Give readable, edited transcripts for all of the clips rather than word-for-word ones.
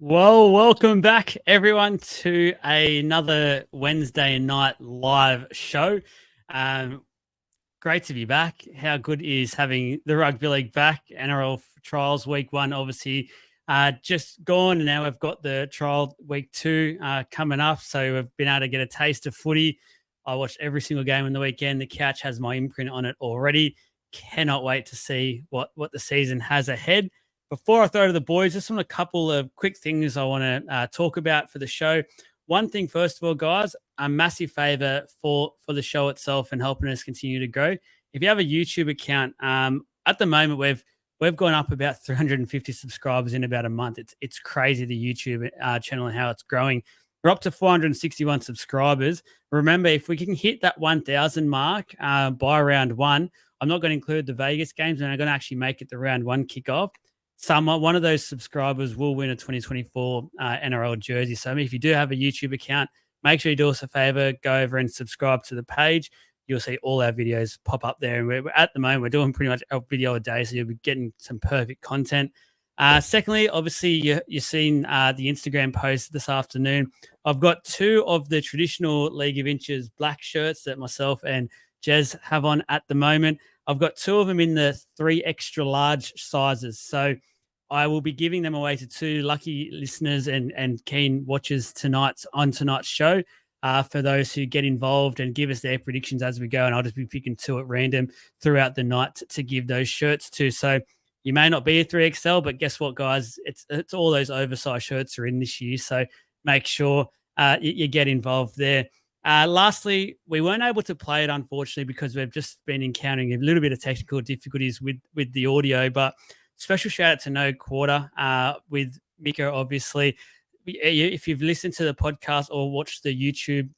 Well, welcome back, everyone, to another Wednesday night live show. Great to be back. How good is having the Rugby League back? NRL Trials Week 1, obviously, just gone. And now we've got the Trial Week 2 coming up. So we've been able to get a taste of footy. I watched every single game on the weekend. The couch has my imprint on it already. Cannot wait to see what the season has ahead. Before I throw to the boys, just want a couple of quick things I want to talk about for the show. One thing, first of all, guys, a massive favor for the show itself and helping us continue to grow. If you have a YouTube account, at the moment we've gone up about 350 subscribers in about a month. It's crazy, the YouTube channel and how it's growing. We're up to 461 subscribers. Remember, if we can hit that 1,000 mark by round 1, I'm not going to include the Vegas games, and I'm going to actually make it the round 1 kickoff. One of those subscribers will win a 2024 NRL jersey. So if you do have a YouTube account, make sure you do us a favor, go over and subscribe to the page. You'll see all our videos pop up there. And at the moment, we're doing pretty much a video a day, so you'll be getting some perfect content. Secondly, obviously, you've seen the Instagram post this afternoon. I've got 2 of the traditional League of Inches black shirts that myself and Jez have on at the moment. I've got 2 of them in the 3 extra large sizes. So I will be giving them away to 2 lucky listeners and keen watchers on tonight's show for those who get involved and give us their predictions as we go. And I'll just be picking 2 at random throughout the night to give those shirts to. So you may not be a 3XL, but guess what, guys? It's all those oversized shirts are in this year. So make sure you get involved there. Lastly, we weren't able to play it, unfortunately, because we've just been encountering a little bit of technical difficulties with the audio, but special shout out to No Quarter with Mika, obviously. If you've listened to the podcast or watched the YouTube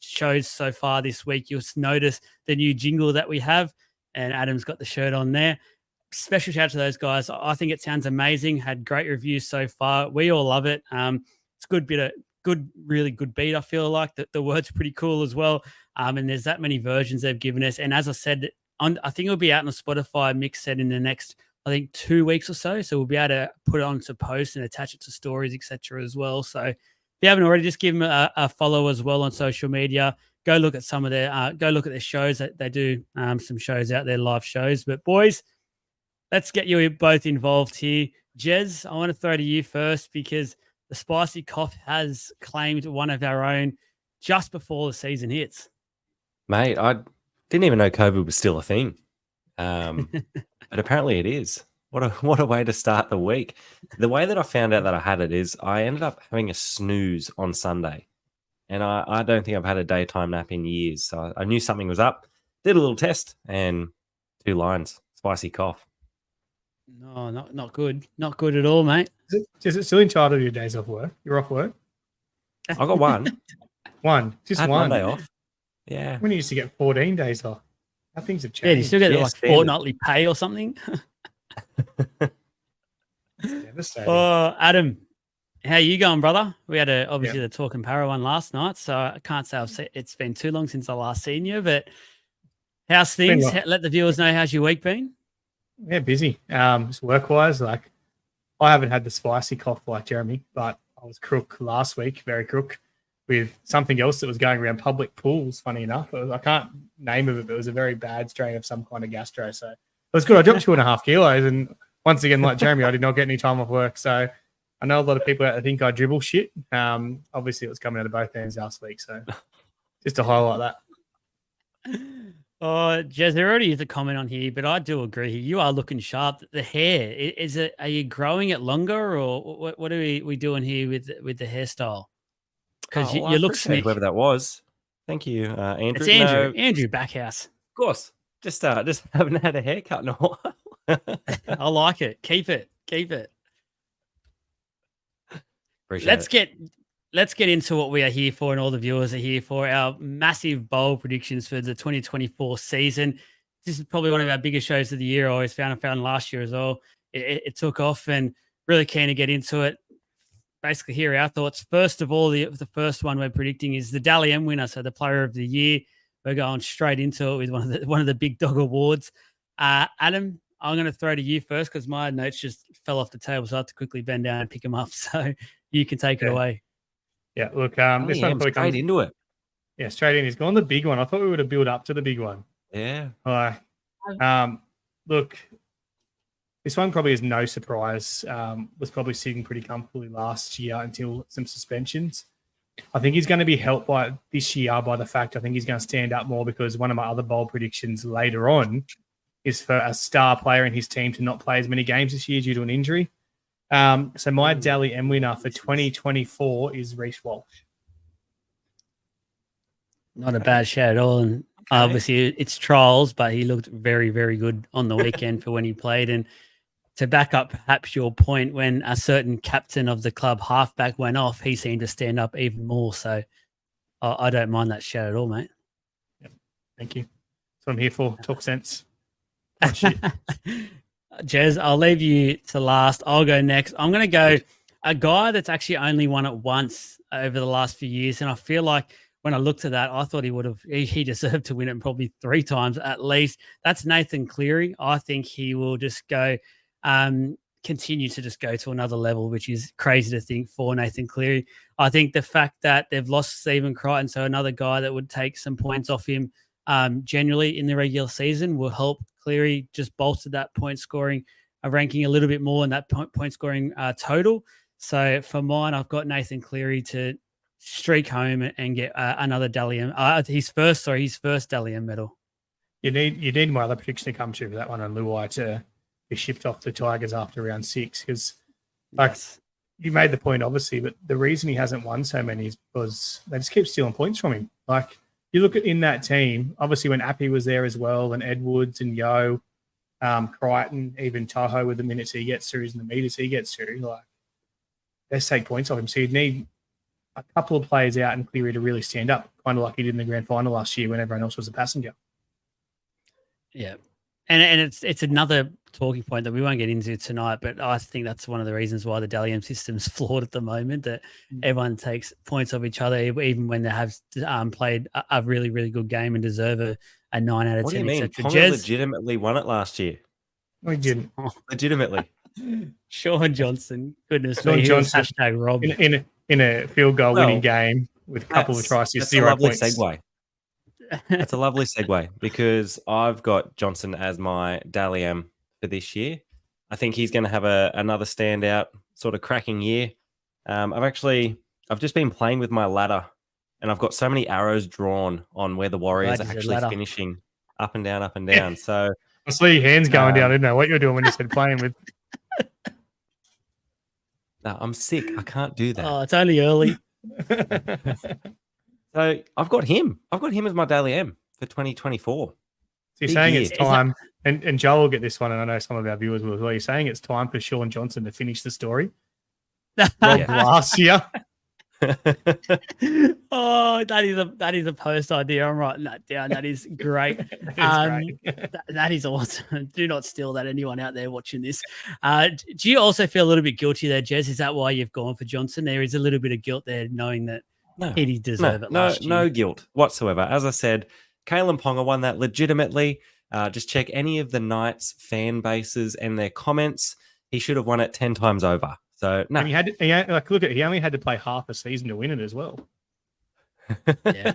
shows so far this week, you'll notice the new jingle that we have, and Adam's got the shirt on there. Special shout out to those guys. I think it sounds amazing. Had great reviews so far. We all love it. It's a really good beat. I feel like the word's pretty cool as well. And there's that many versions they've given us. And as I said, I think it'll be out on the Spotify mix set in the next, 2 weeks or so. So we'll be able to put it onto posts and attach it to stories, etc. as well. So if you haven't already, just give them a follow as well on social media. Go look at some of their shows. That they do some shows out there, live shows. But boys, let's get you both involved here. Jez, I want to throw to you first because the Spicy Cough has claimed one of our own just before the season hits. Mate, I didn't even know COVID was still a thing. But apparently it is. What a way to start the week. The way that I found out that I had it is I ended up having a snooze on Sunday. And I don't think I've had a daytime nap in years. So I knew something was up, did a little test, and 2 lines, Spicy Cough. No, not good. Not good at all, mate. Is it still in charge of your days off work? You're off work? I got one. Just I had one. Monday off. Yeah. When you used to get 14 days off. How things have changed. Yeah, you still get fortnightly pay or something? Oh, Adam, how you going, brother? We had obviously the Talk and Para one last night, so I can't say it's been too long since I last seen you, but how's things? Let the viewers know how's your week been. Yeah, busy. Just work-wise, I haven't had the spicy cough like Jeremy, but I was crook last week, very crook, with something else that was going around public pools, funny enough. I can't name it, but it was a very bad strain of some kind of gastro. So it was good. I dropped 2.5 kilos. And once again, like Jeremy, I did not get any time off work. So I know a lot of people out there think I dribble shit. Obviously, it was coming out of both ends last week. So just to highlight that. Oh, Jez, there already is a comment on here, but I do agree. You are looking sharp. The hair, are you growing it longer, or what are we doing here with the hairstyle? Because you look smooth. Whoever that was. Thank you, Andrew. It's Andrew. Andrew Backhouse. Of course. Just haven't had a haircut in a while. I like it. Keep it. Appreciate it. Let's get into what we are here for and all the viewers are here for, our massive bold predictions for the 2024 season. This is probably one of our biggest shows of the year. I always found last year as well. It took off and really keen to get into it. Basically, here are our thoughts. First of all, the first one we're predicting is the Dally M winner, so the Player of the Year. We're going straight into it with one of the big dog awards. Adam, I'm going to throw to you first because my notes just fell off the table, so I have to quickly bend down and pick them up. So you can take it away. Yeah, look, Oh, this yeah, one I'm probably straight comes into it. Yeah, straight in. He's gone the big one. I thought we would have built up to the big one. Yeah. Look, this one probably is no surprise. Was probably sitting pretty comfortably last year until some suspensions. I think he's going to be helped by this year by the fact I think he's going to stand up more because one of my other bold predictions later on is for a star player in his team to not play as many games this year due to an injury. So my Dally M winner for 2024 is Reece Walsh. Not a bad shout at all. And obviously it's trials, but he looked very, very good on the weekend for when he played. And to back up perhaps your point, when a certain captain of the club halfback went off, he seemed to stand up even more. So I don't mind that shout at all, mate. Yep. Thank you. That's what I'm here for. Talk sense. Jez, I'll leave you to last. I'll go next. I'm going to go a guy that's actually only won it once over the last few years. And I feel like when I looked at that, I thought he deserved to win it probably 3 times at least. That's Nathan Cleary. I think he will just go, continue to just go to another level, which is crazy to think for Nathan Cleary. I think the fact that they've lost Stephen Crichton, so another guy that would take some points off him generally in the regular season will help Cleary just bolster that point scoring ranking a little bit more in that point scoring total. So for mine, I've got Nathan Cleary to streak home and get another Dally M. His first Dally M medal. You need my other prediction to come true for that one on Luai to be shipped off the Tigers after round 6 because you made the point obviously, but the reason he hasn't won so many is because they just keep stealing points from him. Like you look at in that team, obviously when Appy was there as well, and Edwards and Yo, Crichton, even Tahoe with the minutes he gets through and the meters he gets through, like let's take points off him. So you'd need a couple of players out and Cleary to really stand up, kind of like he did in the grand final last year when everyone else was a passenger. Yeah. And it's another talking point that we won't get into tonight, but I think that's one of the reasons why the Dally M system's flawed at the moment, that everyone takes points off each other, even when they have played a really, really good game and deserve a 9 out of 10. What do you mean? Ponga legitimately won it last year. No, he didn't. Legitimately. Sean Johnson. Goodness Sean me. Johnson. Hashtag Rob. In a field goal winning game with a couple of tries, that's 0 a lovely points. segue. That's a lovely segue because I've got Johnson as my Dally M for this year. I think he's going to have another standout sort of cracking year. I've just been playing with my ladder and I've got so many arrows drawn on where the Warriors are actually finishing up and down, up and down. So I saw your hands going down. I didn't know what you were doing when you said playing with. No, I'm sick. I can't do that. Oh, it's only early. So I've got him. I've got him as my Dally M for 2024. So you're saying it's time, and Joel will get this one, and I know some of our viewers will as well. You're saying it's time for Sean Johnson to finish the story. Last year. Oh, that is a post idea. I'm writing that down. That is great. That is awesome. Do not steal that, anyone out there watching this. Do you also feel a little bit guilty there, Jez? Is that why you've gone for Johnson? There is a little bit of guilt there, knowing that he did deserve it last year. No guilt whatsoever. As I said, Kalen Ponga won that legitimately. Just check any of the Knights fan bases and their comments. He should have won it 10 times over. So no, and he only had to play half a season to win it as well. Yeah,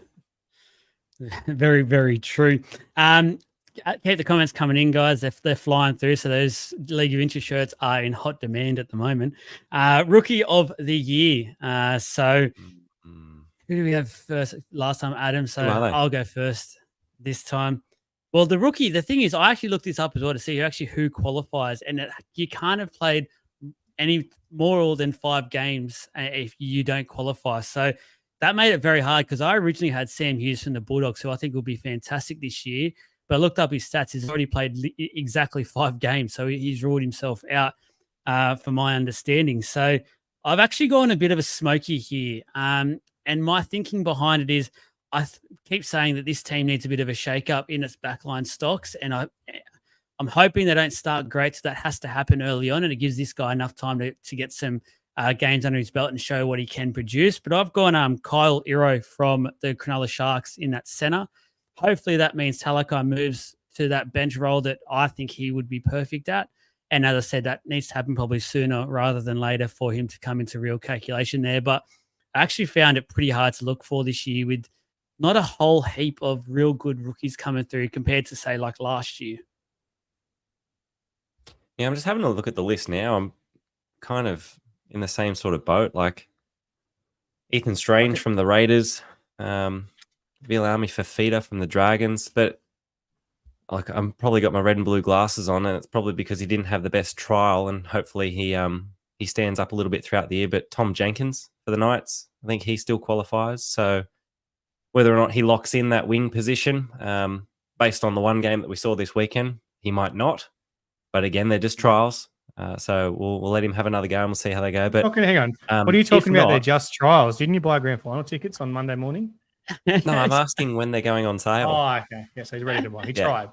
very, very true. Keep the comments coming in, guys. They're flying through. So those League of Interest shirts are in hot demand at the moment. Rookie of the year. So who do we have first? Last time, Adam. So I'll go first this time. Well, the thing is, I actually looked this up as well to see who qualifies, and you can't have played any more than 5 games if you don't qualify. So that made it very hard because I originally had Sam Hughes from the Bulldogs, who I think will be fantastic this year. But I looked up his stats. He's already played exactly 5 games, so he's ruled himself out for my understanding. So I've actually gone a bit of a smoky here. And my thinking behind it is I keep saying that this team needs a bit of a shake-up in its backline stocks, and I'm hoping they don't start great, so that has to happen early on, and it gives this guy enough time to get some games under his belt and show what he can produce. But I've gone Kyle Iro from the Cronulla Sharks in that centre. Hopefully that means Talakai moves to that bench role that I think he would be perfect at. And as I said, that needs to happen probably sooner rather than later for him to come into real calculation there. But I actually found it pretty hard to look for this year with not a whole heap of real good rookies coming through compared to, say, like last year. Yeah, I'm just having a look at the list now. I'm kind of in the same sort of boat. Like Ethan Strange from the Raiders, Vilami Fafita from the Dragons, but like I'm probably got my red and blue glasses on, and it's probably because he didn't have the best trial, and hopefully he stands up a little bit throughout the year. But Tom Jenkins for the Knights, I think he still qualifies. So whether or not he locks in that wing position, based on the one game that we saw this weekend, he might not. But again, they're just trials. So we'll let him have another go and we'll see how they go. But okay, hang on. What are you talking about? They're just trials. Didn't you buy grand final tickets on Monday morning? No, I'm asking when they're going on sale. Oh, okay. Yeah, so he's ready to buy. He tried.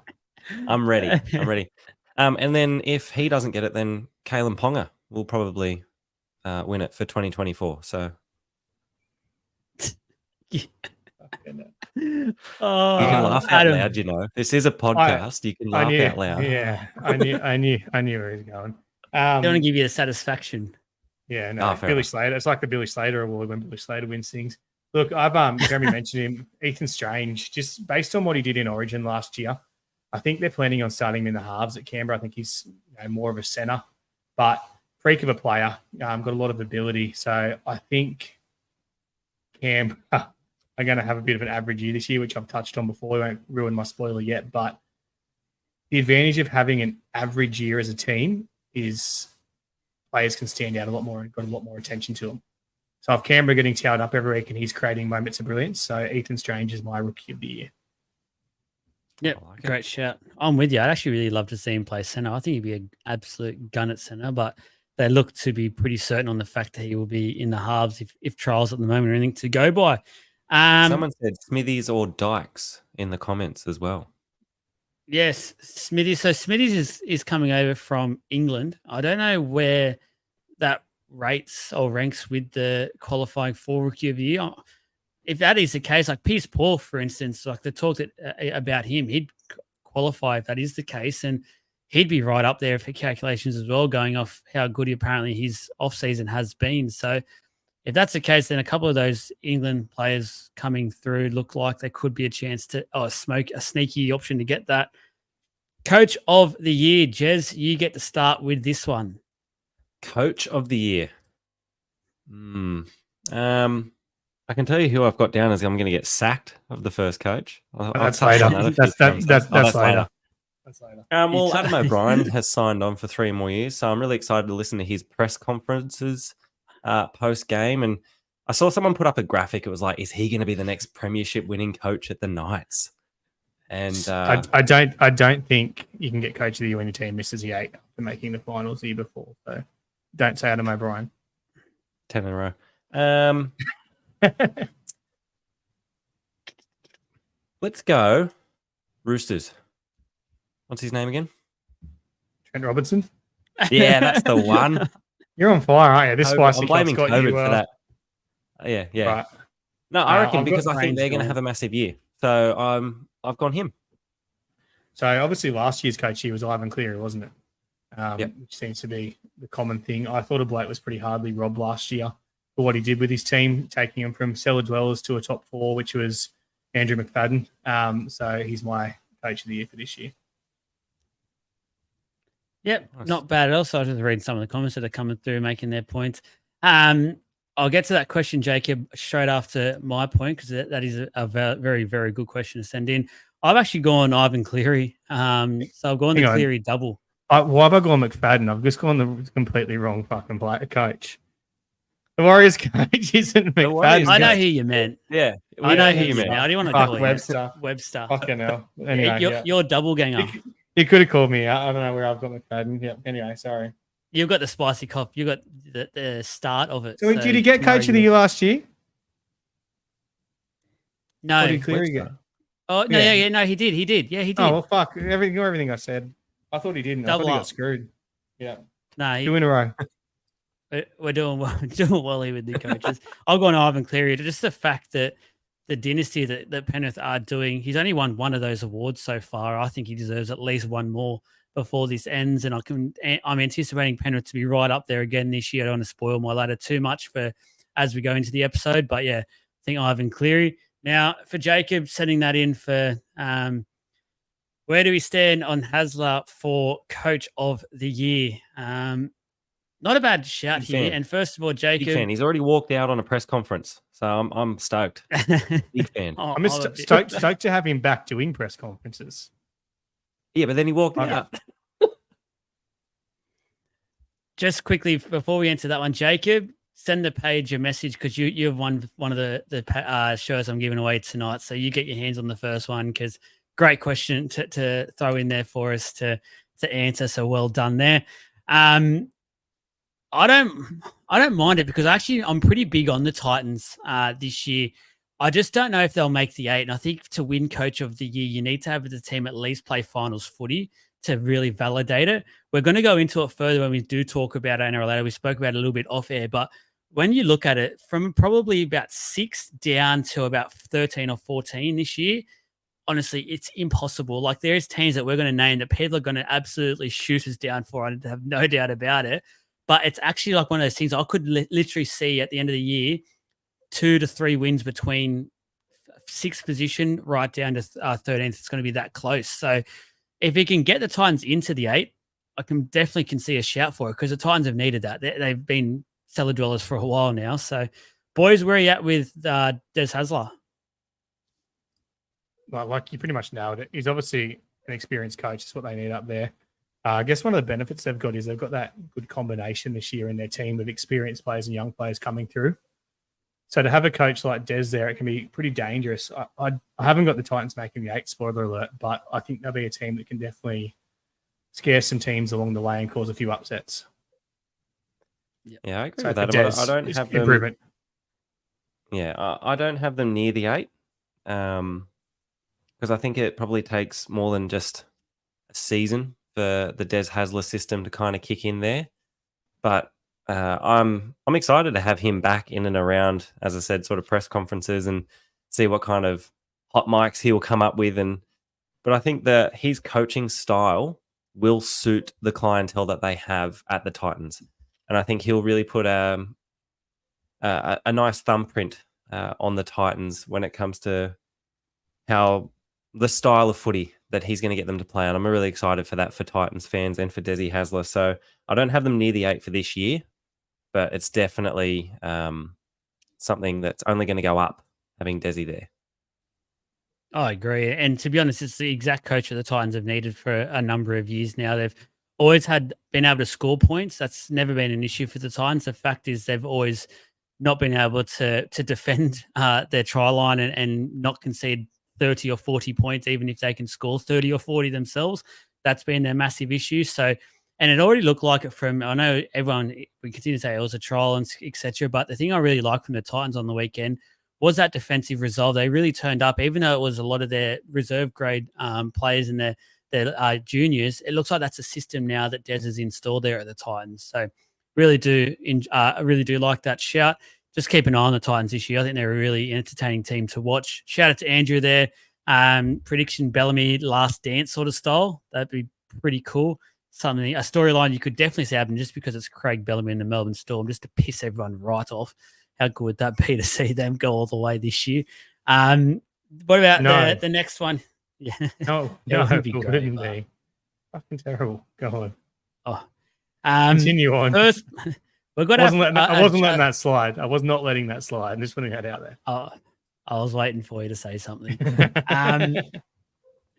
I'm ready. And then if he doesn't get it, then Kalen Ponga will probably win it for 2024. So you can laugh out loud, you know. This is a podcast. You can laugh out loud. Yeah, I knew where he was going. I want to give you the satisfaction. Yeah, no, Billy Slater. It's like the Billy Slater Award when Billy Slater wins things. Look, I've Jeremy mentioned him, Ethan Strange, just based on what he did in Origin last year. I think they're planning on starting him in the halves at Canberra. I think he's more of a centre, but freak of a player, got a lot of ability. So I think Canberra are going to have a bit of an average year this year, which I've touched on before. I won't ruin my spoiler yet, but the advantage of having an average year as a team is players can stand out a lot more and got a lot more attention to them. So if Canberra getting towed up every week and he's creating moments of brilliance, so Ethan Strange is my rookie of the year. Yep, great shout. I'm with you. I'd actually really love to see him play centre. I think he'd be an absolute gun at centre, but they look to be pretty certain on the fact that he will be in the halves if trials at the moment are anything to go by. Someone said Smithies or Dykes in the comments as well. Yes, Smithies. So Smithies is coming over from England. I don't know where that rates or ranks with the qualifying for Rookie of the Year. If that is the case, like Pierce Paul, for instance, like the talk about him, he'd qualify if that is the case, and he'd be right up there for calculations as well, going off how good apparently his off-season has been. So if that's the case, then a couple of those England players coming through look like there could be a chance to smoke a sneaky option to get that. Coach of the Year, Jez, you get to start with this one. Coach of the Year. I can tell you who I've got down as I'm going to get sacked of the first coach. That's later. That's later. Well, Adam O'Brien has signed on for 3 more years, so I'm really excited to listen to his press conferences post game. And I saw someone put up a graphic. It was like, is he going to be the next premiership winning coach at the Knights? And I don't think you can get coach of the year when your team misses the 8 after making the finals the year before. So don't say Adam O'Brien. 10 in a row. Let's go Roosters. What's his name again? Trent Robinson. Yeah, that's the one. You're on fire, aren't you? This spicy I'm blaming got COVID you, for that. Yeah. Right. No, I reckon because I think they're going to have a massive year. So I've gone him. So obviously last year's coach here was Ivan Cleary, wasn't it? Yep. Which seems to be the common thing. I thought a bloke was pretty hardly robbed last year for what he did with his team, taking him from cellar dwellers to a top 4, which was Andrew McFadden. So he's my coach of the year for this year. Yep, nice. Not bad at all. So I was just reading some of the comments that are coming through, making their points. I'll get to that question, Jacob, straight after my point, because that is a very, very good question to send in. I've actually gone Ivan Cleary. So I've gone the Cleary double. Why have I gone McFadden? I've just gone the completely wrong fucking coach. The Warriors coach isn't McFadden. I know who you meant. Yeah. I know who you meant. I didn't want to call you Webster. Fucking hell. Anyway, you're double ganger. You could have called me out. I don't know where I've got McFadden. Yeah. Anyway, sorry. You've got the spicy cop. You got the start of it. So did he get coach of the year last year? No. What did Cleary get? Oh no, yeah, no, he did. Yeah, he did. Oh well, fuck everything I said. I thought he didn't. I thought he got screwed. Yeah. No, 2 in a row. We're doing well. We're doing well here with the coaches. I'll go on Ivan Cleary. Just the fact that dynasty that Penrith are doing. He's only won one of those awards so far. I think he deserves at least one more before this ends, and I'm anticipating Penrith to be right up there again this year. I don't want to spoil my ladder too much for as we go into the episode, but yeah, I think Ivan Cleary. Now for Jacob, setting that in for where do we stand on Hasler for Coach of the Year? Not a bad shout Big here. fan. And first of all, Jacob, Big fan. He's already walked out on a press conference, so I'm stoked. Big fan. I'm just stoked to have him back doing press conferences. Yeah, but then he walked out. Just quickly before we enter that one, Jacob, send the page a message because you've won one of the shows I'm giving away tonight. So you get your hands on the first one because great question to throw in there for us to answer. So well done there. I don't mind it because actually I'm pretty big on the Titans this year. I just don't know if they'll make the 8. And I think to win Coach of the Year, you need to have the team at least play finals footy to really validate it. We're going to go into it further when we do talk about NRL. We spoke about it a little bit off air, but when you look at it from probably about 6 down to about 13 or 14 this year, honestly, it's impossible. Like there's teams that we're going to name that people are going to absolutely shoot us down for. I have no doubt about it. But it's actually like one of those things I could literally see at the end of the year, 2 to 3 wins between 6th position right down to 13th. It's going to be that close. So if he can get the Titans into the 8, I can see a shout for it because the Titans have needed that. They've been cellar dwellers for a while now. So, boys, where are you at with Des Hasler? Well, like you pretty much nailed it. He's obviously an experienced coach. That's what they need up there. I guess one of the benefits they've got is they've got that good combination this year in their team of experienced players and young players coming through. So to have a coach like Des there, it can be pretty dangerous. I haven't got the Titans making the 8, spoiler alert, but I think they'll be a team that can definitely scare some teams along the way and cause a few upsets. Yeah, I agree So with that. Des, I don't have them. improvement. Yeah, I don't have them near the 8, because I think it probably takes more than just a season for the Des Hasler system to kind of kick in there. But I'm excited to have him back in and around, as I said, sort of press conferences and see what kind of hot mics he'll come up with. But I think that his coaching style will suit the clientele that they have at the Titans, and I think he'll really put a nice thumbprint on the Titans when it comes to how the style of footy that he's going to get them to play. And I'm really excited for that for Titans fans and for Desi Hasler. So I don't have them near the 8 for this year, but it's definitely something that's only going to go up having Desi there. I agree. And to be honest, it's the exact coach that the Titans have needed for a number of years now. They've always been able to score points. That's never been an issue for the Titans. The fact is they've always not been able to defend their try line and not concede 30 or 40 points, even if they can score 30 or 40 themselves. That's been their massive issue. So, and it already looked like it from, I know we continue to say it was a trial and etc. But the thing I really liked from the Titans on the weekend was that defensive resolve. They really turned up, even though it was a lot of their reserve grade players and their juniors. It looks like that's a system now that Des has installed there at the Titans. So really do like that shout. Just keep an eye on the Titans this year. I think they're a really entertaining team to watch. Shout out to Andrew there. Prediction Bellamy last dance sort of style. That'd be pretty cool. A storyline you could definitely see happen just because it's Craig Bellamy and the Melbourne Storm, just to piss everyone right off. How good would that be to see them go all the way this year? What about the next one? Yeah. No, That would be it great, wouldn't be. Fucking terrible. Go on. Oh, Continue on. First, I wasn't letting that slide. I was not letting that slide. I'm just putting that out there. Oh, I was waiting for you to say something.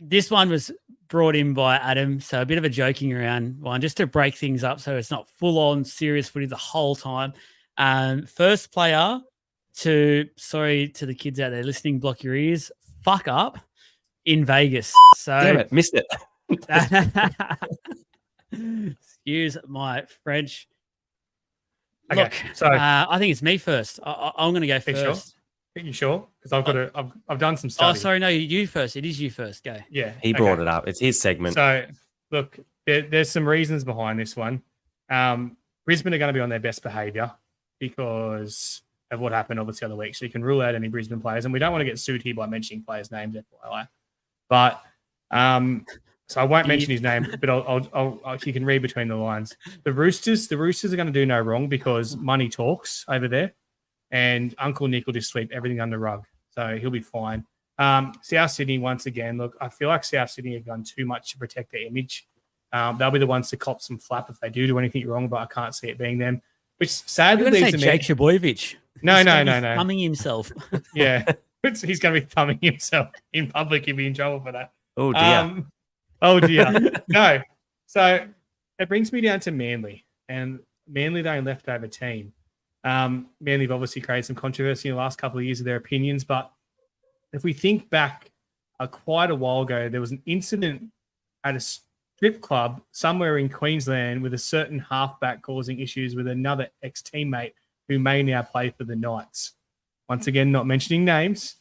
This one was brought in by Adam, so a bit of a joking around one, just to break things up so it's not full-on serious footy the whole time. First player sorry to the kids out there listening, block your ears, fuck up in Vegas. So Damn it, missed it. Excuse my French. Okay, Look, so I think it's me first. I'm going to go first. Sure? Are you sure? Because I've done some study. Oh, sorry, no, you first. It is you first. Go. Yeah, he brought it up. It's his segment. So, look, there's some reasons behind this one. Brisbane are going to be on their best behaviour because of what happened obviously the other week. So you can rule out any Brisbane players. And we don't want to get sued here by mentioning players' names, FYI. But so I won't mention his name, but I'll you can read between the lines. The Roosters are going to do no wrong because money talks over there. And Uncle Nick will just sweep everything under the rug. So he'll be fine. South Sydney, once again, look, I feel like South Sydney have done too much to protect their image. They'll be the ones to cop some flap if they do anything wrong, but I can't see it being them. Which sadly leaves to Jake Trbojevic. No. Thumbing himself. Yeah. He's going to be thumbing himself in public. He'll be in trouble for that. Oh, dear. Oh, dear. No. So it brings me down to Manly. And Manly, they leftover team. Manly have obviously created some controversy in the last couple of years of their opinions. But if we think back quite a while ago, there was an incident at a strip club somewhere in Queensland with a certain halfback causing issues with another ex-teammate who may now play for the Knights. Once again, not mentioning names.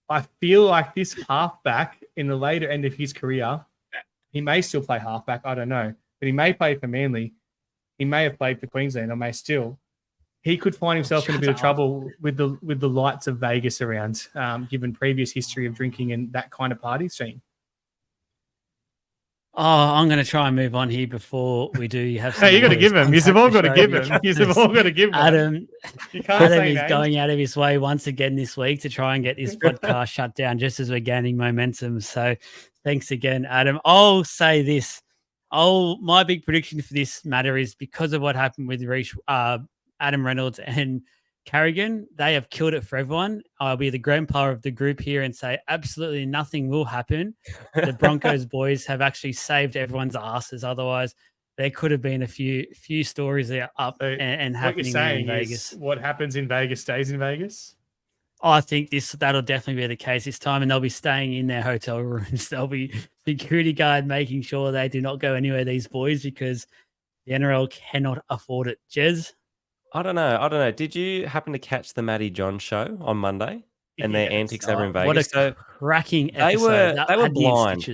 I feel like this halfback in the later end of his career, he may still play halfback, I don't know, but he may play for Manly. He may have played for Queensland or may still. He could find himself in a bit of trouble with the lights of Vegas around, given previous history of drinking and that kind of party scene. Oh, I'm going to try and move on here before we do. You have. Hey, you got to give him. You've all got to give him. You've all got to give him. Adam, you can't Adam say is names. going out of his way once again this week to try and get this podcast shut down just as we're gaining momentum. So thanks again, Adam. I'll say this. My big prediction for this matter is because of what happened with Adam Reynolds and Carrigan, they have killed it for everyone. I'll be the grandpa of the group here and say absolutely nothing will happen. The Broncos boys have actually saved everyone's asses. Otherwise, there could have been a few stories there up and happening in Vegas. What happens in Vegas stays in Vegas? I think that'll definitely be the case this time, and they'll be staying in their hotel rooms. There'll be security guard making sure they do not go anywhere, these boys, because the NRL cannot afford it. Jez? I don't know. Did you happen to catch the Matty John show on Monday and their antics over in Vegas? What a cracking episode. They were blind.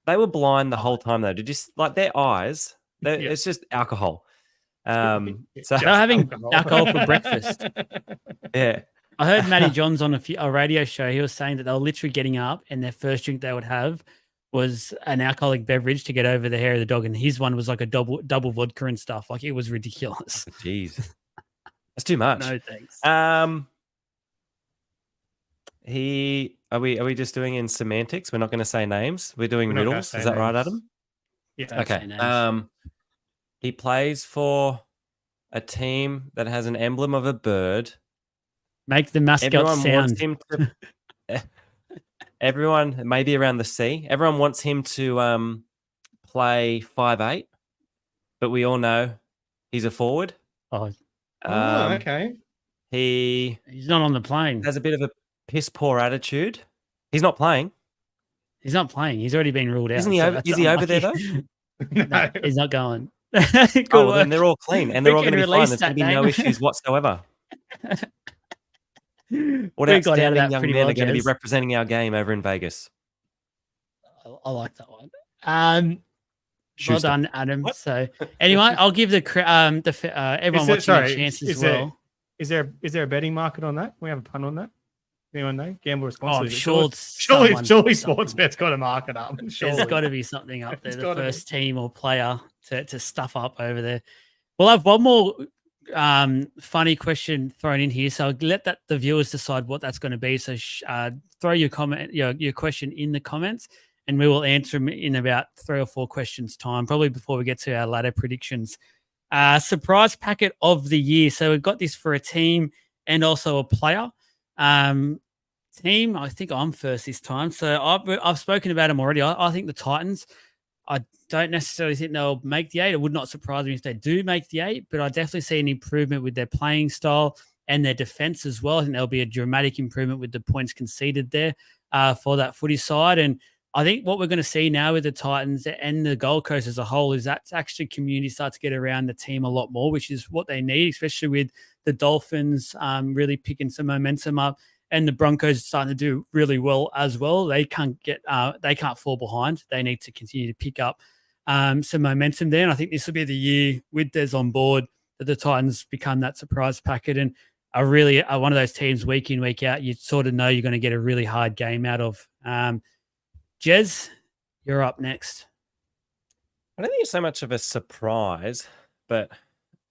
They were blind the whole time, though. Did you like their eyes? It's just alcohol. So they're having alcohol for breakfast. Yeah. I heard Matty Johns on a radio show. He was saying that they were literally getting up and their first drink they would have was an alcoholic beverage to get over the hair of the dog, and his one was like a double vodka and stuff. Like, it was ridiculous. Jeez, that's too much. No thanks. Are we just doing in semantics? We're not going to say names. We're doing riddles. Is that right, Adam? Yeah. Okay. He plays for a team that has an emblem of a bird. Make the mascot Everyone sound. wants him to. Everyone, maybe around the sea, everyone wants him to play 5'8", but we all know he's a forward. Okay. He's not on the plane. Has a bit of a piss poor attitude. He's not playing. He's not playing. He's already been ruled out. Isn't he over? Is he over there though? No, he's not going. Well, then they're all clean and they're all going to be fine. There's going to be no issues whatsoever. What outstanding young men are going to be representing our game over in Vegas? I like that one. Well done, Adam. What? So anyway, I'll give everyone watching a chance as well. Is there a betting market on that? We have a pun on that. Anyone know? Gamble responsibly. Surely Sportsbet's got a market up. There's got to be something up there. The first team or player to stuff up over there. We'll have one more funny question thrown in here, so I'll let the viewers decide what that's going to be. So throw your comment, your question in the comments, and we will answer them in about 3 or 4 questions time, probably before we get to our ladder predictions. Surprise packet of the year. So we've got this for a team and also a player. Team, I think I'm first this time. So I've spoken about them already. I think the Titans. I don't necessarily think they'll make the 8. It would not surprise me if they do make the 8, but I definitely see an improvement with their playing style and their defense as well. I think there'll be a dramatic improvement with the points conceded there for that footy side. And I think what we're going to see now with the Titans and the Gold Coast as a whole is that actually community starts to get around the team a lot more, which is what they need, especially with the Dolphins really picking some momentum up. And the Broncos starting to do really well as well. They can't fall behind. They need to continue to pick up some momentum there. And I think this will be the year with Des on board that the Titans become that surprise packet. And are really one of those teams week in, week out. You sort of know you're going to get a really hard game out of. Jez, you're up next. I don't think it's so much of a surprise, but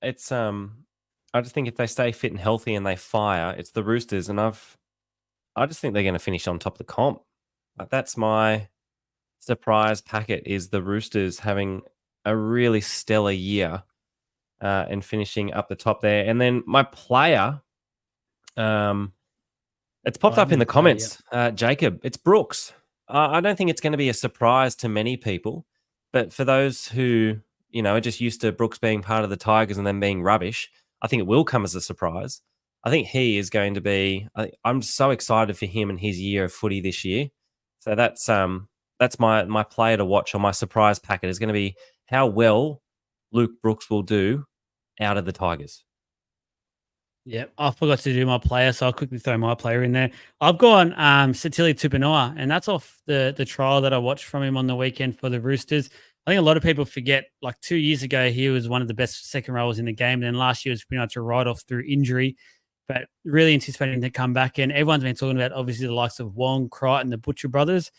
it's I just think if they stay fit and healthy and they fire, it's the Roosters, and I just think they're going to finish on top of the comp. Like, that's my surprise packet, is the Roosters having a really stellar year and finishing up the top there. And then my player, it's popped up in the comments, Jacob. It's Brooks. I don't think it's going to be a surprise to many people, but for those who, are just used to Brooks being part of the Tigers and then being rubbish, I think it will come as a surprise. I think he is going to be. I'm so excited for him and his year of footy this year. So that's my player to watch on my surprise packet, is going to be how well Luke Brooks will do out of the Tigers. Yeah, I forgot to do my player, so I'll quickly throw my player in there. I've gone Satili Tupanoa, and that's off the trial that I watched from him on the weekend for the Roosters. I think a lot of people forget, like 2 years ago, he was one of the best second rowers in the game. And then last year was pretty much a write-off through injury, but really anticipating to come back. And everyone's been talking about, obviously, the likes of Wong, Crichton, the Butcher brothers.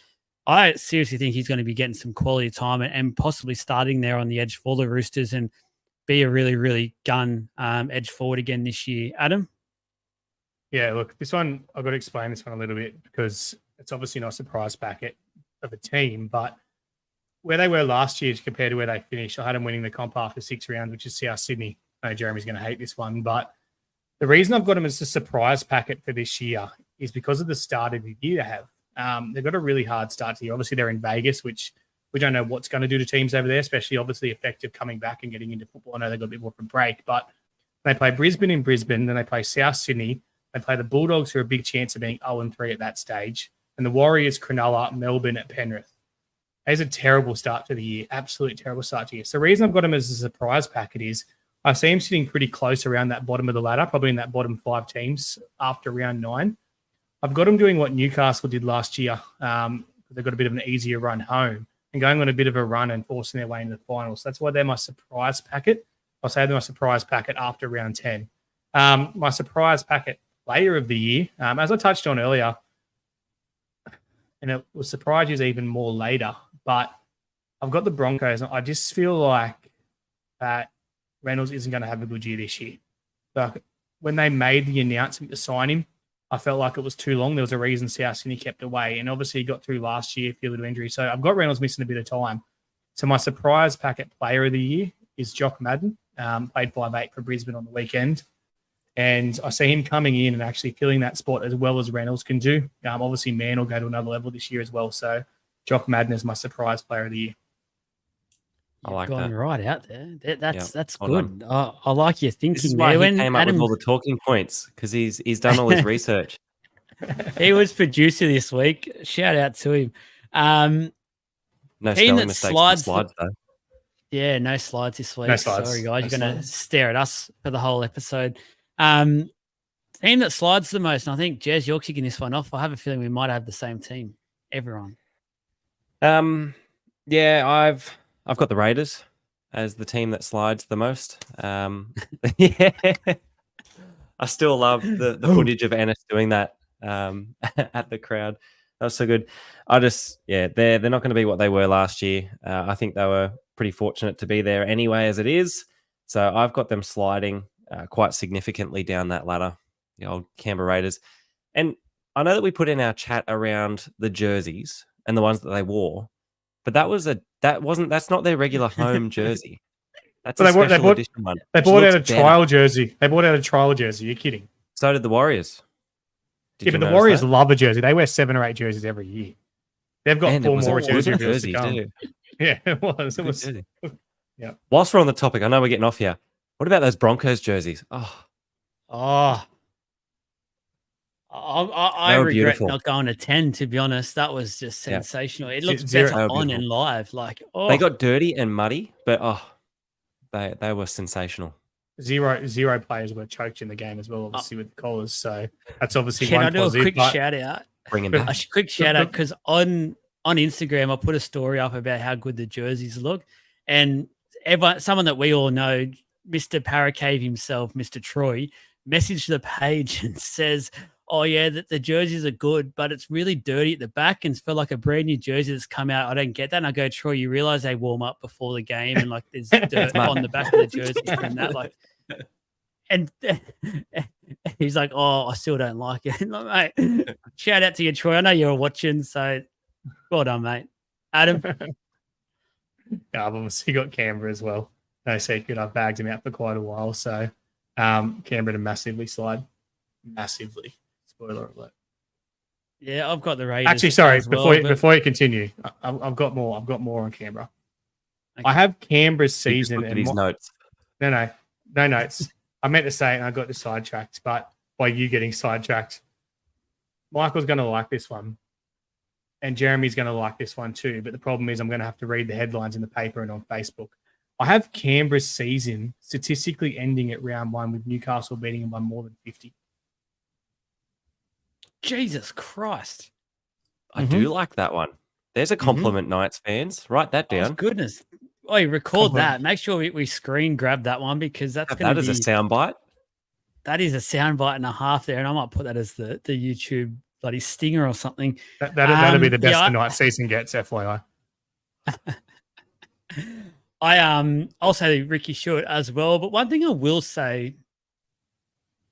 I seriously think he's going to be getting some quality time and possibly starting there on the edge for the Roosters and be a really, really gun edge forward again this year. Adam? Yeah, look, this one, I've got to explain this one a little bit because it's obviously not a surprise packet of a team, but where they were last year compared to where they finished, I had them winning the comp after 6 rounds, which is South Sydney. I know Jeremy's going to hate this one, but the reason I've got them as a surprise packet for this year is because of the start of the year they have. They've got a really hard start to the year. Obviously, they're in Vegas, which we don't know what's going to do to teams over there, especially obviously effective coming back and getting into football. I know they've got a bit more of a break, but they play Brisbane in Brisbane, then they play South Sydney. They play the Bulldogs, who are a big chance of being 0-3 at that stage, and the Warriors, Cronulla, Melbourne at Penrith. It's a terrible start to the year, absolutely terrible start to the year. So the reason I've got him as a surprise packet is I see him sitting pretty close around that bottom of the ladder, probably in that bottom 5 teams after round 9. I've got him doing what Newcastle did last year. They've got a bit of an easier run home and going on a bit of a run and forcing their way into the finals. That's why they're my surprise packet. I'll say they're my surprise packet after round 10. My surprise packet player of the year, as I touched on earlier, and it will surprise you even more later, but I've got the Broncos. I just feel like that Reynolds isn't going to have a good year this year. Like, when they made the announcement to sign him, I felt like it was too long. There was a reason South Sydney kept away. And obviously he got through last year, a few little injuries. So I've got Reynolds missing a bit of time. So my surprise packet player of the year is Jock Madden. Played 5'8" for Brisbane on the weekend. And I see him coming in and actually filling that spot as well as Reynolds can do. Obviously, Mann will go to another level this year as well. So Jock Madden is my surprise player of the year. I like gone that. Right out there. That's well good. I like your thinking. This is why he came up with all the talking points, because he's done all his research. He was producer this week. Shout out to him. No spelling mistakes on slides, though. Yeah, no slides this week. No slides. Sorry, guys. No You're going to slides. stare at us for the whole episode. Team that slides the most, and I think, Jez, you're kicking this one off. I have a feeling we might have the same team. Everyone. Yeah, I've got the Raiders as the team that slides the most. Yeah. I still love the footage of Ennis doing that at the crowd. That was so good. They're not going to be what they were last year. I think they were pretty fortunate to be there anyway as it is. So I've got them sliding quite significantly down that ladder, the old Canberra Raiders. And I know that we put in our chat around the jerseys and the ones that they wore, but that's not their regular home jersey. That's a special edition one. They bought out a trial jersey. You're kidding. So did the Warriors. But the Warriors love a jersey. They wear 7 or 8 jerseys every year. They've got 4 more jerseys to come. Yeah, it was. It was. Yeah. Whilst we're on the topic, I know we're getting off here. What about those Broncos jerseys? I regret beautiful. not going to 10, to be honest. That was just sensational. It looks better on and live. They got dirty and muddy, but they were sensational. Zero players were choked in the game as well, obviously, with the collars. So that's obviously Can one I do positive. a quick shout out? Bring him back. A quick shout out, because on Instagram I put a story up about how good the jerseys look, and someone that we all know, Mr. Paracave himself, Mr. Troy, message the page and says, "Oh yeah, that the jerseys are good, but it's really dirty at the back and feel like a brand new jersey that's come out. I don't get that." And I go, "Troy, you realize they warm up before the game and like there's dirt on the back of the jersey from that, like." And he's like, "Oh, I still don't like it." I'm like, mate, shout out to you, Troy. I know you're watching, so well done, mate. Adam. Yeah, I've obviously got Canberra as well. No secret, I've bagged him out for quite a while. So Canberra to massively slide. Massively. Spoiler alert. Yeah, I've got the Raiders. Actually, sorry, well, before you continue, I've got more. I've got more on Canberra. Okay. I have Canberra's season. And his notes. No notes. I meant to say it and I got sidetracked, but by you getting sidetracked, Michael's going to like this one. And Jeremy's going to like this one too. But the problem is I'm going to have to read the headlines in the paper and on Facebook. I have Canberra's season statistically ending at round 1 with Newcastle beating them by more than 50. Jesus Christ. I do like that one. There's a compliment, Knights fans. Write that down. Oh, goodness. Oh, record that. Make sure we screen grab that one because that's going to be... That is a soundbite. That is a soundbite and a half there. And I might put that as the YouTube bloody stinger or something. That'll be the best the Knights season gets, FYI. I'll say Ricky Stewart as well. But one thing I will say,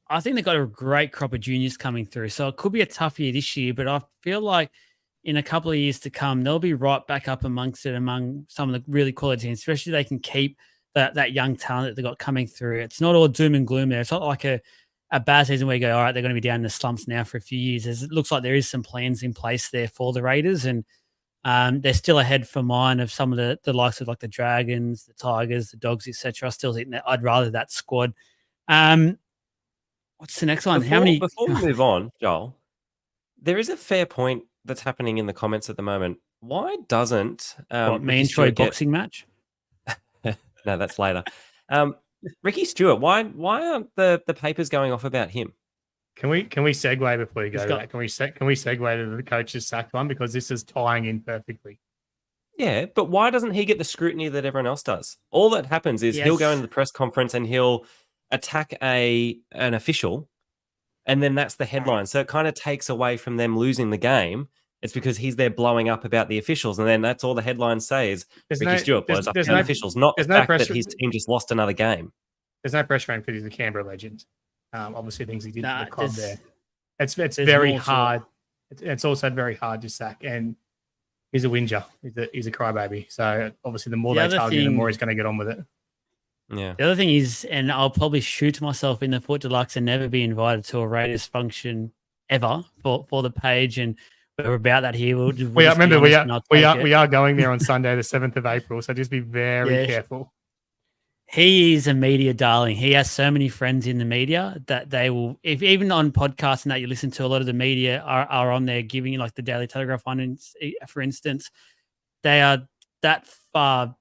I think they've got a great crop of juniors coming through. So it could be a tough year this year, but I feel like in a couple of years to come, they'll be right back up amongst it among some of the really quality teams, especially if they can keep that young talent that they've got coming through. It's not all doom and gloom there. It's not like a bad season where you go, all right, they're going to be down in the slumps now for a few years. It looks like there is some plans in place there for the Raiders, and they're still ahead for mine of some of the likes of like the Dragons, the Tigers, the Dogs, etc. I still think that I'd rather that squad. What's the next one? Before we move on, Joel, there is a fair point that's happening in the comments at the moment. Why doesn't me and Troy boxing match? No, that's later. Ricky Stewart, why aren't the papers going off about him? Can we segue before you go to that? Can we segue to the coach's sacked one, because this is tying in perfectly. Yeah, but why doesn't he get the scrutiny that everyone else does? All that happens is he'll go into the press conference and he'll attack an official, and then that's the headline. So it kind of takes away from them losing the game. It's because he's there blowing up about the officials, and then that's all the headlines say is Ricky Stewart blows up the officials, not the fact that his team just lost another game. There's no pressure on him because he's a Canberra legend. Obviously, things he did for the club there. It's very hard. It's also very hard to sack, and he's a whinger. He's a crybaby. So obviously, the more they target him, the more he's going to get on with it. Yeah. The other thing is, and I'll probably shoot myself in the foot deluxe and never be invited to a Raiders function ever for the page, and we're about that here. We are going there on Sunday, the 7th of April. So just be very careful. He is a media darling. He has so many friends in the media that they will, if even on podcasts and that you listen to, a lot of the media are on there giving you, like the Daily Telegraph one, for instance, they are that far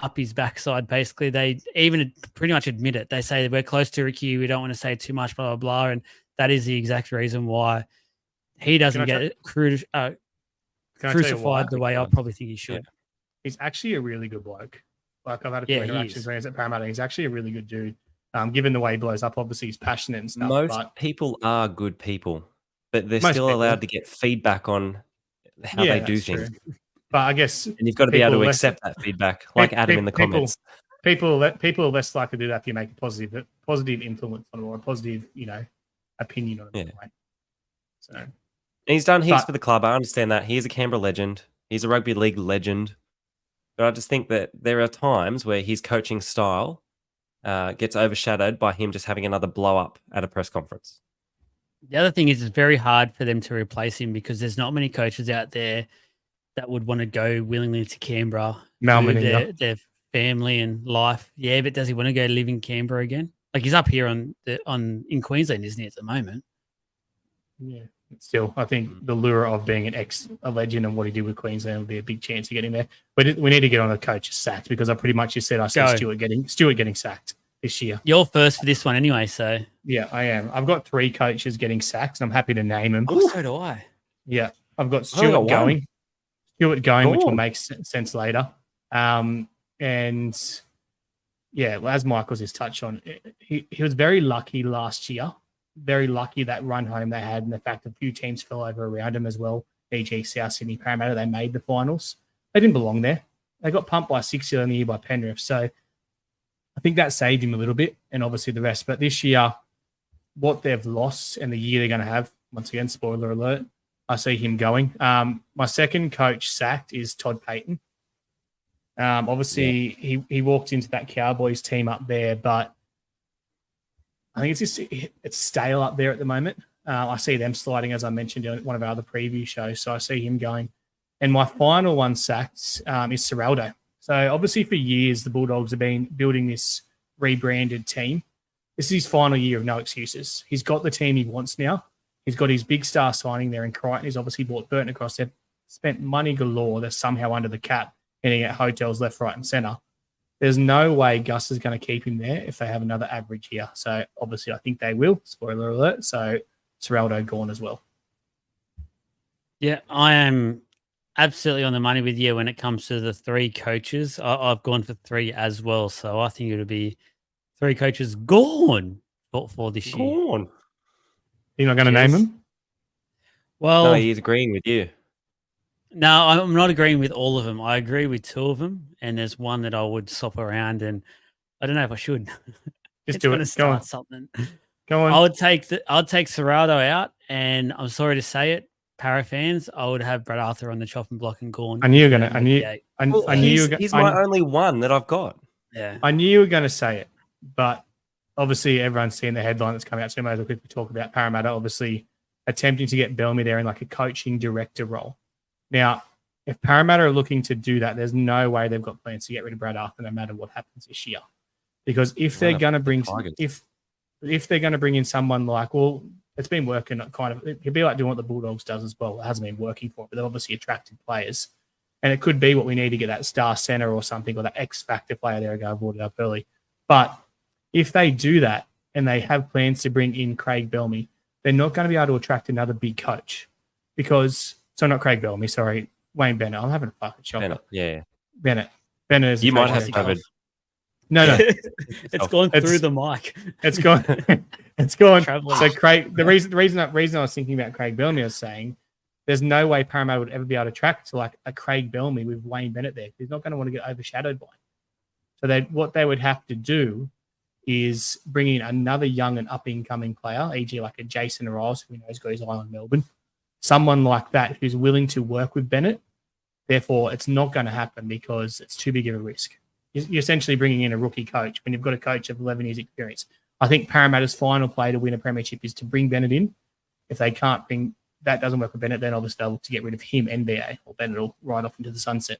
up his backside. Basically, they even pretty much admit it. They say we're close to Ricky. We don't want to say too much, blah, blah, blah. And that is the exact reason why he doesn't get crucified the way I probably think he should. Yeah. He's actually a really good bloke. Like I've had a few interactions when he's at Parramatta. He's actually a really good dude. Given the way he blows up, obviously he's passionate and stuff. Most people are good people, but they're still allowed to get feedback on how they do things. True. But I guess, and you've got to be able to accept that feedback, like Adam in the comments. People are less likely to do that if you make a positive influence on it, or a positive, opinion on it. Anyway. So, and he's done heaps for the club. I understand that. He is a Canberra legend. He's a rugby league legend. But I just think that there are times where his coaching style gets overshadowed by him just having another blow up at a press conference. The other thing is it's very hard for them to replace him because there's not many coaches out there that would want to go willingly to Canberra, their family and life. Yeah, but does he want to go live in Canberra again? Like he's up here in Queensland, isn't he, at the moment? Yeah. Still, I think the lure of being a legend and what he did with Queensland would be a big chance to get him there. But we need to get on the coach's sacked, because I pretty much just said I see Stewart getting sacked this year. You're first for this one anyway, so yeah, I am. I've got 3 coaches getting sacked, and I'm happy to name them. Oh, so do I. Yeah, I've got Stewart going, which will make sense later. And yeah, well, as Michael's just touched on, he was very lucky last year. Very lucky that run home they had, and the fact a few teams fell over around him as well. E.g. South Sydney, Parramatta, they made the finals. They didn't belong there. They got pumped by 6 earlier in the year by Penrith. So I think that saved him a little bit, and obviously the rest. But this year, what they've lost and the year they're going to have, once again, spoiler alert, I see him going. My second coach sacked is Todd Payton. Obviously, he walked into that Cowboys team up there, but I think it's stale up there at the moment. I see them sliding, as I mentioned in one of our other preview shows, so I see him going. And my final one sacked is Serraldo. So obviously for years, the Bulldogs have been building this rebranded team. This is his final year of no excuses. He's got the team he wants now. He's got his big star signing there in Crichton. He's obviously bought Burton across there, spent money galore. They're somehow under the cap, hitting at hotels left, right, and centre. There's no way Gus is going to keep him there if they have another average year. So obviously I think they will. Spoiler alert. So Serraldo gone as well. Yeah, I am absolutely on the money with you when it comes to the three coaches. I've gone for three as well. So I think it'll be three coaches gone for this year. Gone. You're not going to name them? Well, No, he's agreeing with you. No, I'm not agreeing with all of them. I agree with two of them, and there's one that I would swap around, and I don't know if I should. Just do it. Go on. Something. Go on. I'd take Serraldo out, and I'm sorry to say it, Para fans, I would have Brad Arthur on the chopping block and gone. I knew you were going to. He's my only one that I've got. Yeah, I knew you were going to say it, but obviously everyone's seen the headline that's come out, so I might as well quickly talk about Parramatta. Obviously, attempting to get Bellamy there in like a coaching director role. Now, if Parramatta are looking to do that, there's no way they've got plans to get rid of Brad Arthur no matter what happens this year. Because if they're going to bring if they're going to bring in someone like, well, it's been working kind of, it'd be like doing what the Bulldogs does as well. It hasn't been working for it, but they've obviously attracted players. And it could be what we need to get that star center or something, or that X factor player there ago, I brought it up early. But if they do that and they have plans to bring in Craig Bellamy, they're not going to be able to attract another big coach because, so not Craig Bellamy, sorry, Wayne Bennett. I'm having a fucking shock. Bennett, yeah. Bennett is you might have covered. No. it's gone through the mic. It's gone. It's gone. Traveling. So Craig, the reason I was thinking about Craig Bellamy, I was saying there's no way Parramatta would ever be able to track to like a Craig Bellamy with Wayne Bennett there. He's not going to want to get overshadowed by him. So what they would have to do is bring in another young and up-and-coming player, e.g. like a Jason Riles, who we know has got his eye on Melbourne. Someone like that who's willing to work with Bennett. Therefore, it's not going to happen because it's too big of a risk. You're essentially bringing in a rookie coach when you've got a coach of 11 years experience. I think Parramatta's final play to win a premiership is to bring Bennett in. If they can't bring that, doesn't work with Bennett, then obviously they'll look to get rid of him and BA, or Bennett will ride off into the sunset.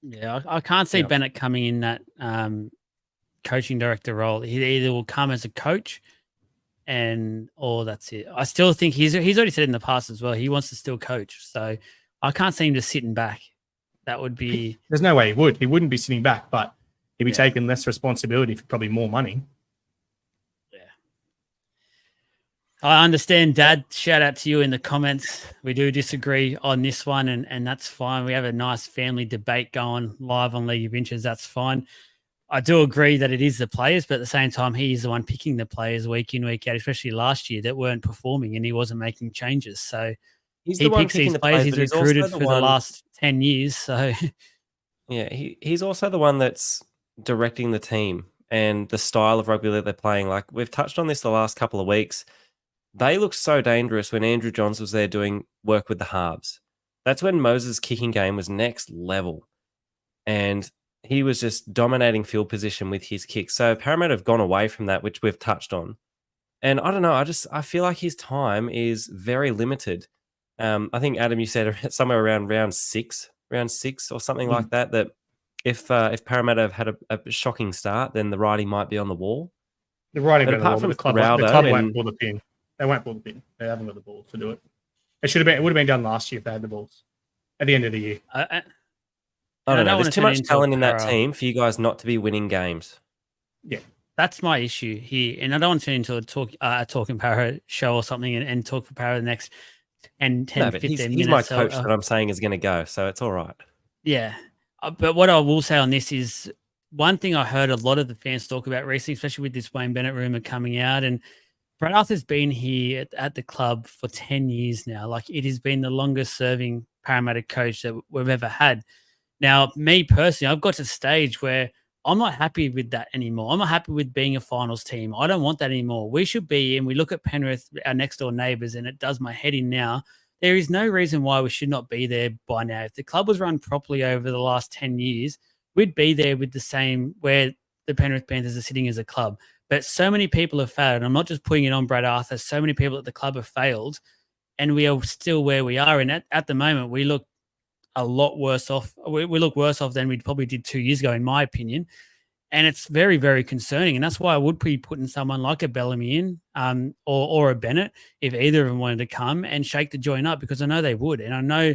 Yeah, I can't see Bennett coming in that coaching director role. He either will come as a coach or that's it. I still think he's already said in the past as well, he wants to still coach. So I can't see him just sitting back. That would be... There's no way he would. He wouldn't be sitting back, but he'd be taking less responsibility for probably more money. Yeah. I understand, Dad. Shout out to you in the comments. We do disagree on this one, and that's fine. We have a nice family debate going live on League of Inches. That's fine. I do agree that it is the players, but at the same time, he is the one picking the players week in, week out, especially last year, that weren't performing and he wasn't making changes. So he picks these players he's recruited for the last 10 years. So yeah, he's also the one that's directing the team and the style of rugby that they're playing. Like we've touched on this the last couple of weeks. They looked so dangerous when Andrew Johns was there doing work with the halves. That's when Moses' kicking game was next level. And he was just dominating field position with his kicks. So Parramatta have gone away from that, which we've touched on. And I don't know, I feel like his time is very limited. I think, Adam, you said somewhere around round six or something like that, that if Parramatta have had a shocking start, then the writing might be on the wall. The writing, but apart from the club won't pull the pin. They won't pull the pin. They haven't got the balls to do it. It would have been done last year if they had the balls at the end of the year. I don't know. There's too much talent in that team for you guys not to be winning games. Yeah. That's my issue here. And I don't want to turn into a Talking Para show or something and talk for Para the next 10, 15 minutes. He's my coach that I'm saying is going to go, so it's all right. Yeah. But what I will say on this is one thing I heard a lot of the fans talk about recently, especially with this Wayne Bennett rumor coming out, and Brad Arthur's been here at the club for 10 years now. Like, it has been the longest serving Parramatta coach that we've ever had. Now, me personally, I've got to a stage where I'm not happy with that anymore. I'm not happy with being a finals team. I don't want that anymore. We should be, and we look at Penrith, our next door neighbours, and it does my head in now. There is no reason why we should not be there by now. If the club was run properly over the last 10 years, we'd be there with the same where the Penrith Panthers are sitting as a club. But so many people have failed. I'm not just putting it on Brad Arthur. So many people at the club have failed, and we are still where we are. And at the moment, we look a lot worse off. We look worse off than we probably did 2 years ago, in my opinion. And it's very, very concerning. And that's why I would be putting someone like a Bellamy in or a Bennett, if either of them wanted to come and shake the joint up, because I know they would. And I know,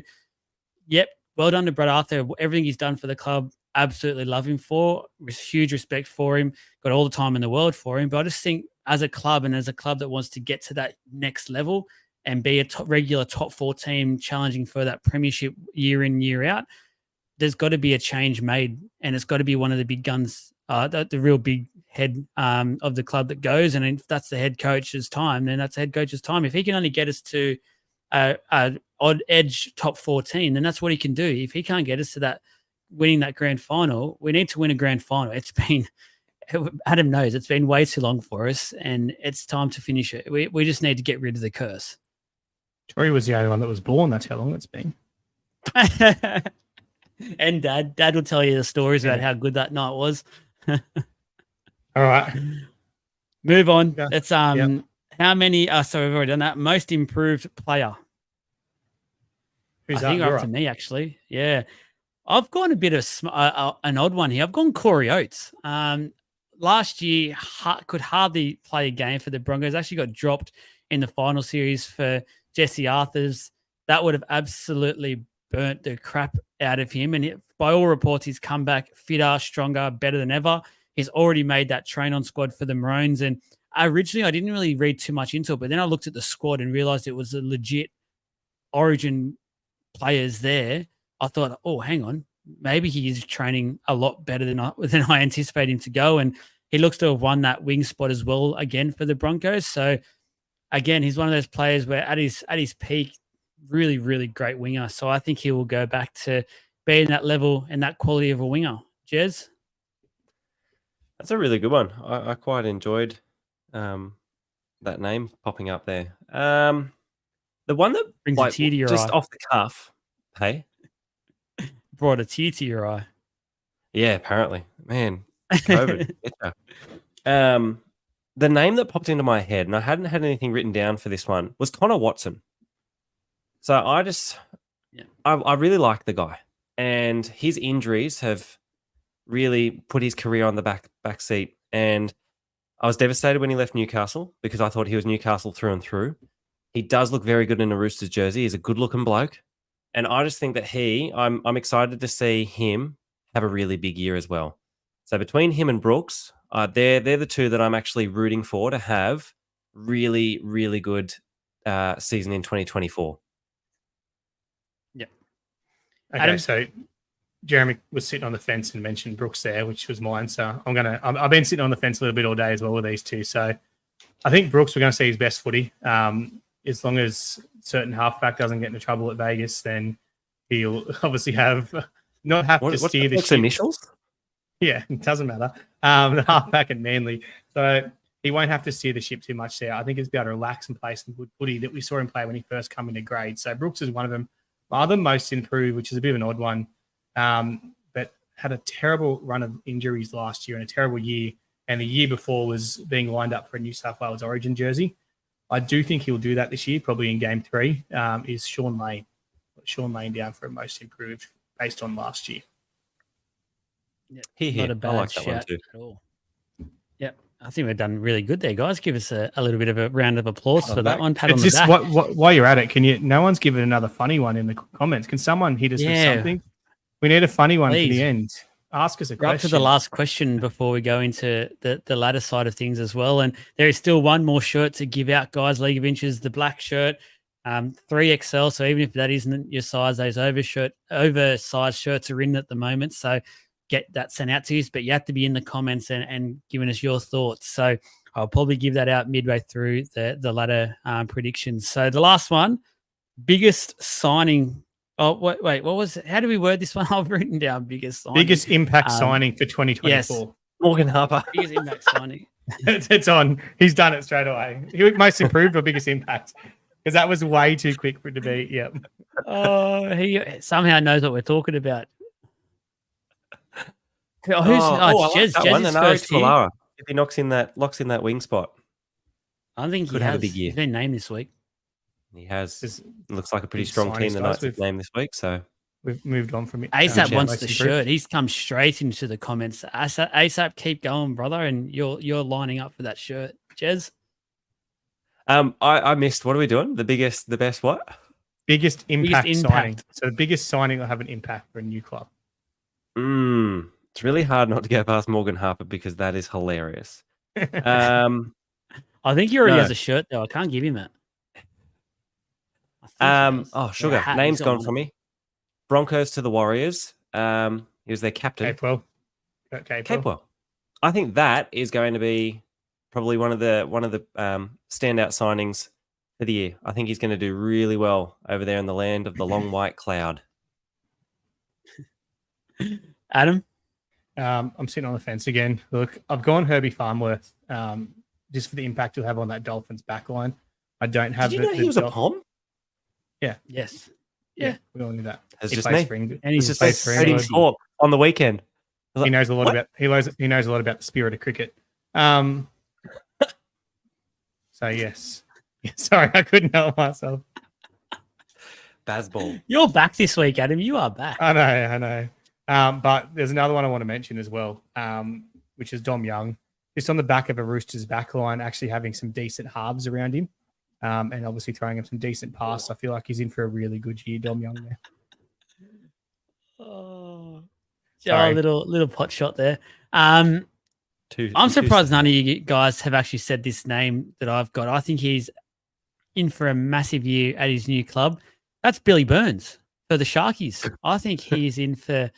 yep, well done to Brad Arthur. Everything he's done for the club, absolutely love him for. Huge respect for him. Got all the time in the world for him. But I just think as a club, and as a club that wants to get to that next level and be a regular top 4 team challenging for that premiership year in, year out, there's got to be a change made, and it's got to be one of the big guns, the real big head of the club that goes. And if that's the head coach's time, then that's the head coach's time. If he can only get us to a odd edge top 14, then that's what he can do. If he can't get us to that, winning that grand final, we need to win a grand final. It's been, Adam knows, it's been way too long for us, and it's time to finish it. We just need to get rid of the curse. Troy was the only one that was born. That's how long it's been. And Dad will tell you the stories about how good that night was. All right. Move on. Yeah. It's how many? Sorry, we've already done that. Most improved player. Who's I think up? up to me, actually. Yeah, I've gone a bit of an odd one here. I've gone Corey Oates. Last year could hardly play a game for the Broncos. Actually got dropped in the final series for Jesse Arthurs. That would have absolutely burnt the crap out of him. And by all reports, he's come back fitter, stronger, better than ever. He's already made that train-on squad for the Maroons. And originally, I didn't really read too much into it, but then I looked at the squad and realized it was a legit Origin players there. I thought, oh, hang on, maybe he is training a lot better than I anticipate him to go. And he looks to have won that wing spot as well again for the Broncos. So again, he's one of those players where at his peak, really, really great winger. So I think he will go back to being that level and that quality of a winger. Jez? That's a really good one. I quite enjoyed that name popping up there. The one that Brings a tear to your just eye. off the cuff, hey? Brought a tear to your eye. Yeah, apparently. Man, COVID. The name that popped into my head, and I hadn't had anything written down for this one, was Connor Watson. So I really like the guy, and his injuries have really put his career on the back seat. And I was devastated when he left Newcastle, because I thought he was Newcastle through and through. He does look very good in a Roosters jersey. He's a good looking bloke. And I just think that I'm excited to see him have a really big year as well. So between him and Brooks, they're the two that I'm actually rooting for to have really, really good season in 2024. Yeah. Okay, Adam? so Jeremy was sitting on the fence and mentioned Brooks there, which was mine. So I've been sitting on the fence a little bit all day as well with these two. So I think Brooks, we're going to see his best footy. As long as certain halfback doesn't get into trouble at Vegas, then he'll obviously not have to steer the ship. Initials? Yeah, it doesn't matter. The halfback at Manly. So he won't have to steer the ship too much there. I think he's be able to relax and play some good footy that we saw him play when he first came into grade. So Brooks is one of them. My other most improved, which is a bit of an odd one, but had a terrible run of injuries last year and a terrible year. And the year before was being lined up for a New South Wales Origin jersey. I do think he'll do that this year, probably in game 3, is Sean Lane. Sean Lane down for a most improved based on last year. Yeah, not a bad shout at all. Yep. I think we've done really good there, guys. Give us a little bit of a round of applause for that one. Pat on the back. While you're at it, no one's given another funny one in the comments. Can someone hit us with something? We need a funny one for the end. Ask us a question. Up to the last question before we go into the latter side of things as well. And there is still one more shirt to give out, guys. League of Inches, the black shirt, 3XL. So even if that isn't your size, those oversized shirts are in at the moment. So get that sent out to you, but you have to be in the comments and giving us your thoughts. So I'll probably give that out midway through the ladder predictions. So the last one, biggest signing. Oh, wait, what was it? How do we word this one? I've written down biggest signing. Biggest impact signing for 2024. Yes. Morgan Harper. Biggest impact signing. It's on. He's done it straight away. He most improved or biggest impact? Because that was way too quick for it to be. Yep. Oh, he somehow knows what we're talking about. Oh, it's Jez. Jez is first here. If he locks in that wing spot, I think could he have has. a big year. He's been named this week. He has. Just Looks like a pretty big strong signing team. The starts Knights have named this week, so We've moved on from it. ASAP wants most the improved. shirt. He's come straight into the comments. ASAP, keep going, brother, and you're lining up for that shirt, Jez. I missed. What are we doing? The best what? Biggest impact Biggest signing. impact. So the biggest signing will have an impact for a new club. It's really hard not to go past Morgan Harper because that is hilarious. I think he already No. has a shirt though. I can't give him it. Sugar. hat, Name's he's gone on from me. Broncos to the Warriors. He was their captain. Capewell. Capewell. I think that is going to be probably one of the standout signings for the year. I think he's going to do really well over there in the land of the long white cloud. Adam? I'm sitting on the fence again. Look, I've gone Herbie Farnworth just for the impact he'll have on that Dolphins backline. I don't have. Did you know he was a pom? Yes. Yeah, we all knew that. It's He just plays me. for England. And He he's plays for Heard him England. talk on the weekend. I was He like, knows a lot what? about. He knows a lot about the spirit of cricket. So yes. Sorry, I couldn't help myself. Bazball. You're back this week, Adam. You are back. I know. But there's another one I want to mention as well, which is Dom Young. Just on the back of a Roosters backline, actually having some decent halves around him, and obviously throwing him some decent passes. I feel like he's in for a really good year, Dom Young there. Sorry. Little pot shot there. I'm surprised none of you guys have actually said this name that I've got. I think he's in for a massive year at his new club. That's Billy Burns for the Sharkies. I think he's in for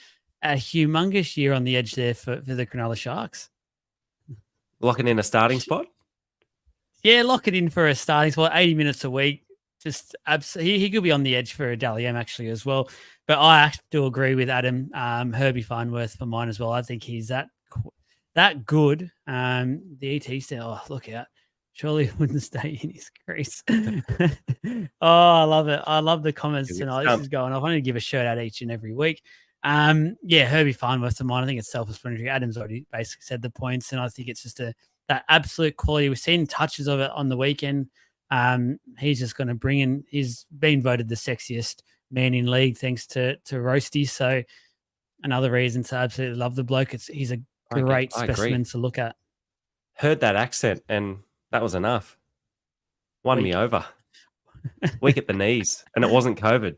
a humongous year on the edge there for the Cronulla Sharks. Locking in a starting spot? Yeah, lock it in for a starting spot, 80 minutes a week. Just he could be on the edge for a Dally M actually as well. But I have to agree with Adam, Herbie Farnworth for mine as well. I think he's that good. The ET said, "Oh, look out! Surely he wouldn't stay in his crease." I love it. I love the comments tonight. This is going off. I need to give a shout out each and every week. Herbie Farnworth for mine. I think it's self-explanatory. Adam's already basically said the points, and I think it's just that absolute quality. We've seen touches of it on the weekend. He's just going to bring in. He's been voted the sexiest man in league thanks to Roasty. So another reason to absolutely love the bloke. He's a great specimen to look at. Heard that accent, and that was enough. Won me over. Weak at the knees, and it wasn't COVID.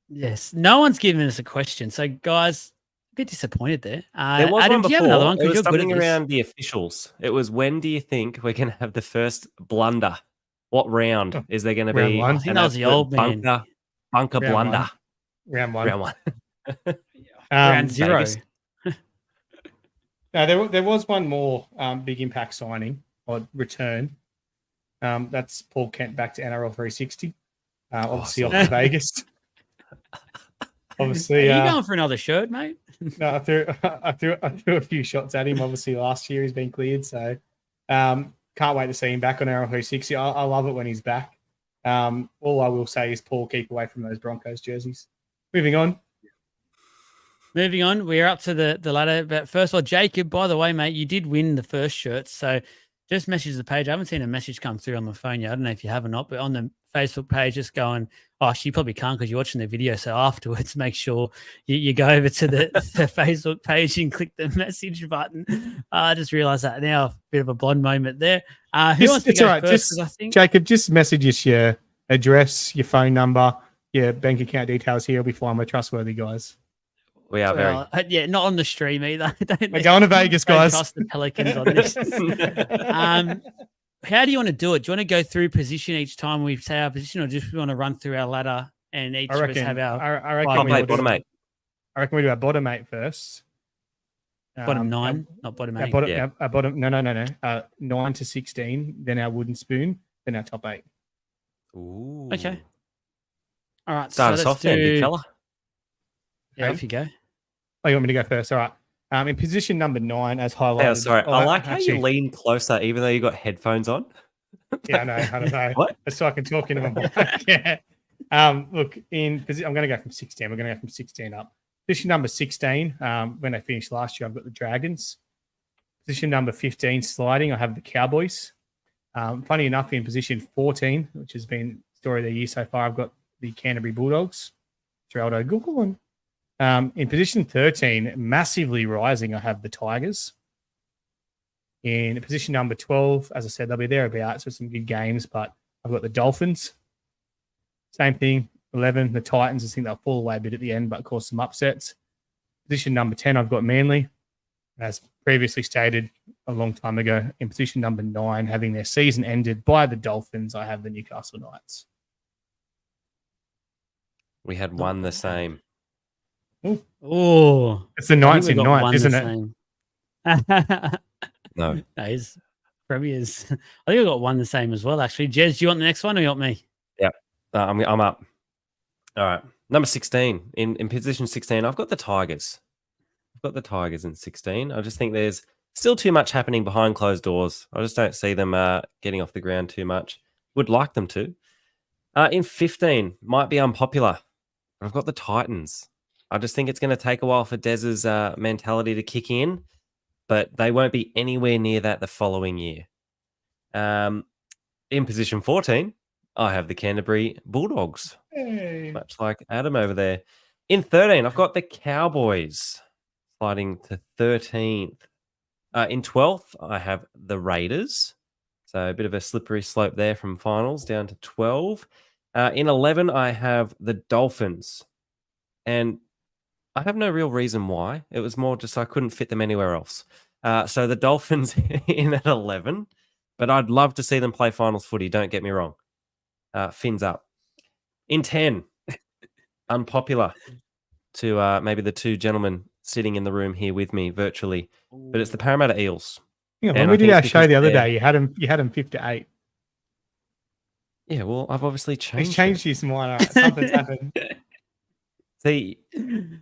Yes, no one's given us a question. So, guys, a bit disappointed there. There was Adam, one do you have before. another one? It was You're good at something this. around the officials. It was, when do you think we're going to have the first blunder? What round is there going to Round be? one. I think that was the old man. Bunker Round blunder. Round one. Round one. Round zero. Vegas. No, there was one more big impact signing or return. That's Paul Kent back to NRL 360. Obviously off to Vegas. Obviously, Are you going for another shirt, mate? no, I threw a few shots at him. Obviously, last year he's been cleared, so can't wait to see him back on NRL 360. I love it when he's back. All I will say is, Paul, keep away from those Broncos jerseys. Moving on. We're up to the ladder. But first of all, Jacob, by the way, mate, you did win the first shirt. So just message the page. I haven't seen a message come through on the phone yet. I don't know if you have or not, but on the Facebook page, just going, you probably can't because you're watching the video. So afterwards, make sure you go over to the Facebook page and click the message button. I just realized that now. A bit of a blonde moment there. Who wants to go all right. first? I think Jacob, just message us your address, your phone number, your bank account details here. We'll be fine. We're trustworthy guys. We are very. not on the stream either. We're going to Vegas, guys. Trust the Pelicans on this. How do you want to do it? Do you want to go through position each time we say our position, or just want to run through our ladder and each of us have our? I reckon Top we eight, will bottom eight. I reckon we do our bottom 8 first. Bottom 9, not bottom 8. Our bottom, no. 9 to 16, then our wooden spoon, then our top 8. Ooh. Okay. All right. Start us off then, big fella. Yeah, off you go. Oh, you want me to go first? All right. In position number 9, as highlighted. Yeah, sorry. I like how you lean closer, even though you got headphones on. Yeah, I don't know. What? That's so I can talk into my mic. Yeah. Look, I'm going to go from 16. We're going to go from 16 up. Position number 16, when I finished last year, I've got the Dragons. Position number 15, sliding, I have the Cowboys. Funny enough, in position 14, which has been story of the year so far, I've got the Canterbury Bulldogs. Geraldo, Google one. In position 13, massively rising, I have the Tigers. In position number 12, as I said, they'll be thereabouts with some good games, but I've got the Dolphins. Same thing, 11, the Titans. I think they'll fall away a bit at the end, but cause some upsets. Position number 10, I've got Manly. As previously stated a long time ago, in position number 9, having their season ended by the Dolphins, I have the Newcastle Knights. We had one the same. Oh, it's the Knights in 9th, isn't it? No. That is Premiers. I think I got one the same as well, actually. Jez, do you want the next one or you want me? Yep. I'm up. All right. Number 16. In position 16, I've got the Tigers. I've got the Tigers in 16. I just think there's still too much happening behind closed doors. I just don't see them getting off the ground too much. Would like them to. In 15, might be unpopular. I've got the Titans. I just think it's going to take a while for Dez's mentality to kick in, but they won't be anywhere near that the following year. In position 14, I have the Canterbury Bulldogs, much like Adam over there. In 13, I've got the Cowboys, sliding to 13th. In 12th, I have the Raiders. So a bit of a slippery slope there from finals down to 12. In 11, I have the Dolphins. And I have no real reason why. It was more just I couldn't fit them anywhere else. So the Dolphins in at 11. But I'd love to see them play finals footy, don't get me wrong. Fins up. In 10, unpopular to maybe the two gentlemen sitting in the room here with me virtually. But it's the Parramatta Eels. Yeah, when we did our show the other day, you had him 5 to 8. Yeah, well, I've obviously changed. He's changed his mind. All right, something's happened. See,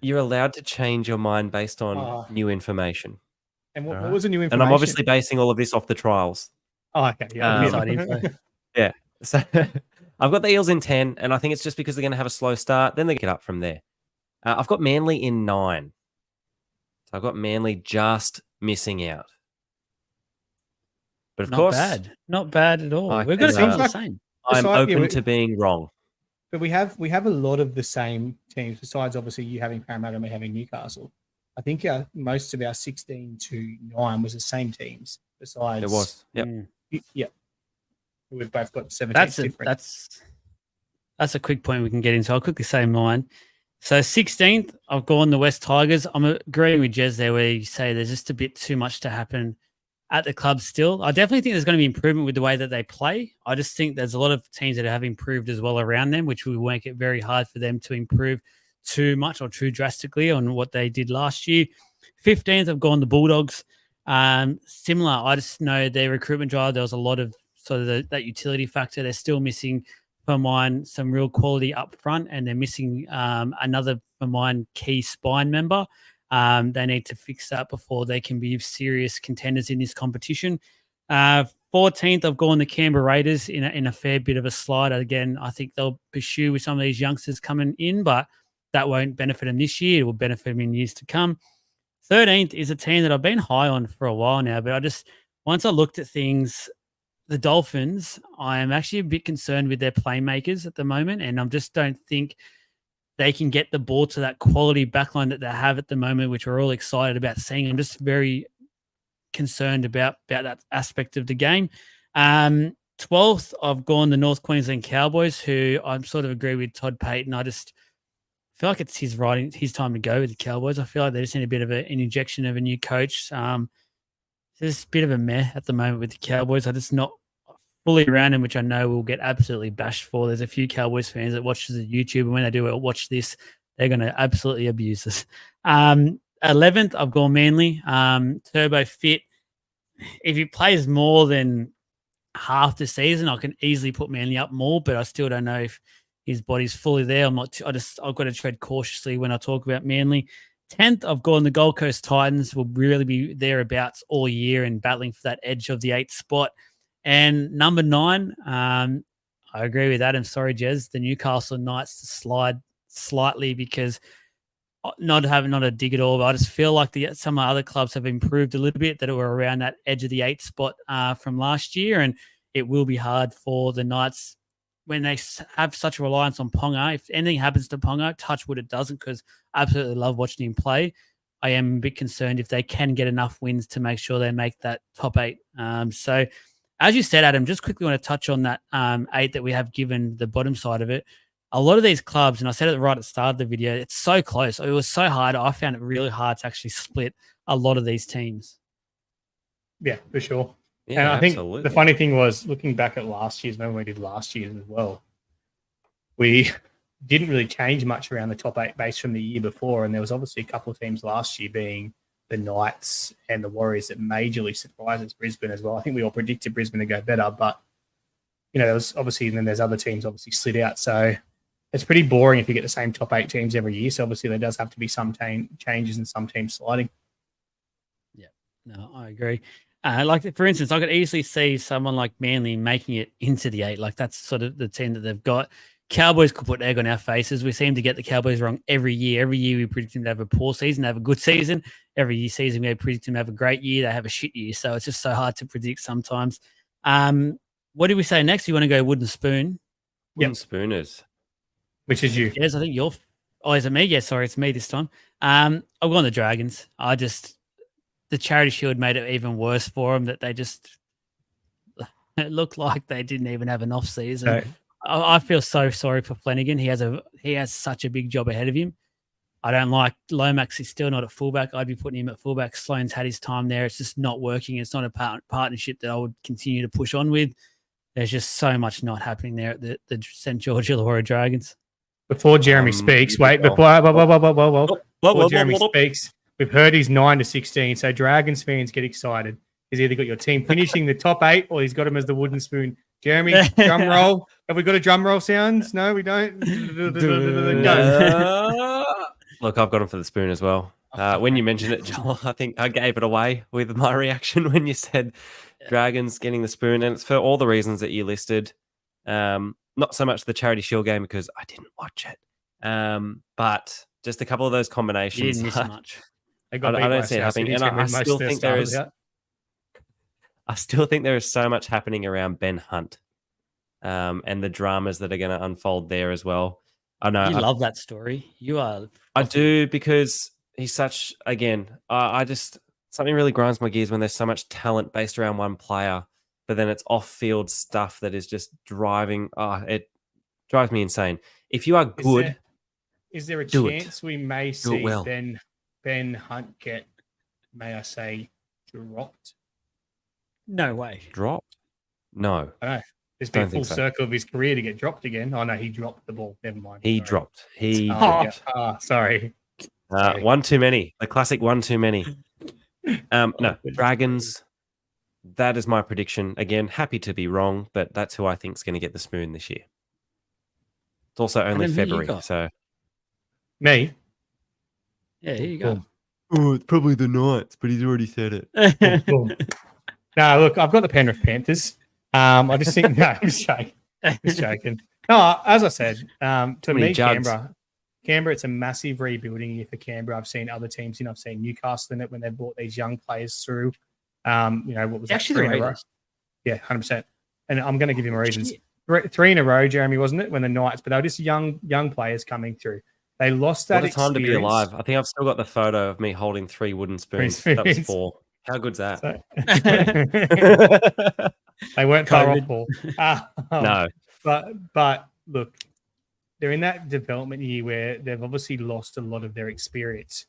you're allowed to change your mind based on new information. And what was the new information? And I'm obviously basing all of this off the trials. Oh, okay. Yeah. Yeah. So I've got the Eels in 10, and I think it's just because they're going to have a slow start. Then they get up from there. I've got Manly in 9. So I've got Manly just missing out. But of course, not bad at all. We've got to the same. I'm open to being wrong. But we have a lot of the same teams, besides obviously you having Parramatta and me having Newcastle. I think most of our 16 to 9 was the same teams. Besides, it was. Yep. Yeah. We've both got 17 different. That's a quick point we can get into. I'll quickly say mine. So 16th, I've gone the West Tigers. I'm agreeing with Jez there where you say there's just a bit too much to happen at the club still. I definitely think there's going to be improvement with the way that they play. I just think there's a lot of teams that have improved as well around them, which will make it very hard for them to improve too much or too drastically on what they did last year. 15th, I've gone the Bulldogs. Similar, I just know their recruitment drive, there was a lot of sort of that utility factor. They're still missing, for mine, some real quality up front, and they're missing another, for mine, key spine member. They need to fix that before they can be serious contenders in this competition. 14th, I've gone the Canberra Raiders in a fair bit of a slide. Again, I think they'll pursue with some of these youngsters coming in, but that won't benefit them this year. It will benefit them in years to come. 13th is a team that I've been high on for a while now, but once I looked at things, the Dolphins, I am actually a bit concerned with their playmakers at the moment, and I just don't think they can get the ball to that quality backline that they have at the moment, which we're all excited about seeing. I'm just very concerned about that aspect of the game. 12th, I've gone the North Queensland Cowboys, who I sort of agree with Todd Payton. I just feel like it's his time to go with the Cowboys. I feel like they just need a bit of an injection of a new coach. There's a bit of a meh at the moment with the Cowboys. I'm just not fully around them, which I know we'll get absolutely bashed for. There's a few Cowboys fans that watch the YouTube, and when they do watch this, they're going to absolutely abuse us. 11th, I've gone Manly. Turbo fit. If he plays more than half the season, I can easily put Manly up more, but I still don't know if his body's fully there. I've got to tread cautiously when I talk about Manly. 10th, I've gone the Gold Coast Titans will really be thereabouts all year and battling for that edge of the 8th spot. And number 9, I agree with Adam. Sorry, Jez, the Newcastle Knights to slide slightly because not a dig at all, but I just feel like some other clubs have improved a little bit that were around that edge of the 8th spot from last year, and it will be hard for the Knights when they have such a reliance on Ponga. If anything happens to Ponga, touch wood it doesn't, because I absolutely love watching him play. I am a bit concerned if they can get enough wins to make sure they make that top 8. So as you said, Adam, just quickly want to touch on that 8 that we have given the bottom side of it. A lot of these clubs, and I said it right at the start of the video, it's so close. It was so hard. I found it really hard to actually split a lot of these teams. Yeah, for sure. Yeah, and I absolutely. think the funny thing was, looking back at last year's, when we did last year's as well, we didn't really change much around the top 8 base from the year before. And there was obviously a couple of teams last year, being the Knights and the Warriors, that majorly surprised us, Brisbane as well. I think we all predicted Brisbane to go better, but there was obviously, and then there's other teams obviously slid out. So it's pretty boring if you get the same top 8 teams every year. So obviously there does have to be some changes and some teams sliding. Yeah, no, I agree. Like, for instance, I could easily see someone like Manly making it into the 8. Like, that's sort of the team that they've got. Cowboys could put egg on our faces. We seem to get the Cowboys wrong every year. Every year we predict them to have a poor season, they have a good season. Every season we predict them to have a great year, they have a shit year. So it's just so hard to predict sometimes. What did we say next? You want to go Wooden Spoon? Wooden Spooners. Which is you? Yes, I think you're. Oh, is it me? Yeah, sorry, it's me this time. I've gone the Dragons. The Charity Shield made it even worse for them, that they just, it looked like they didn't even have an off season. No. I feel so sorry for Flanagan. He has such a big job ahead of him. I don't like Lomax. He's still not at fullback. I'd be putting him at fullback. Sloan's had his time there. It's just not working. It's not a partnership that I would continue to push on with. There's just so much not happening there at the St. George Illawarra Dragons. Before Jeremy speaks, before Jeremy speaks, we've heard he's 9 to 16. So Dragons fans, get excited. He's either got your team finishing the top 8 or he's got him as the Wooden Spoon. Jeremy, drum roll. Have we got a drum roll sounds? No, we don't. Look, I've got him for the spoon as well. When you mentioned it, Joel, I think I gave it away with my reaction when you said Dragons getting the spoon, and it's for all the reasons that you listed. Not so much the Charity Shield game because I didn't watch it, but just a couple of those combinations. You didn't miss much. I don't see it happening, and I still think there is. I still think there is so much happening around Ben Hunt, and the dramas that are going to unfold there as well. I know you love that story. You are. I do, because he's such. Again, I just, something really grinds my gears when there's so much talent based around one player, but then it's off-field stuff that is just driving. It drives me insane. If you are good, is there a chance we may see well. Ben Hunt get, may I say, dropped? No way. Dropped? No. I know. There's been a full circle of his career to get dropped again. Oh, no, he dropped the ball. Never mind. He sorry. dropped. He dropped. Sorry. One too many. The classic one too many. No, Dragons. That is my prediction. Again, happy to be wrong, but that's who I think is going to get the spoon this year. It's also only February, so. Me? Yeah, here you go. Oh, it's probably the Knights, but he's already said it. No, look, I've got the Penrith Panthers. I just think, no, I'm just joking. No, as I said, to me, Canberra, it's a massive rebuilding year for Canberra. I've seen other teams, I've seen Newcastle in it when they brought these young players through. What was that? Actually, 3 in a row? Yeah, 100%. And I'm going to give him reasons. 3 in a row, Jeremy, wasn't it, when the Knights? But they were just young players coming through. They lost that experience. What a time to be alive. I think I've still got the photo of me holding 3 wooden spoons. That was 4. How good's that? They weren't far off, Paul. No. But look, they're in that development year where they've obviously lost a lot of their experience.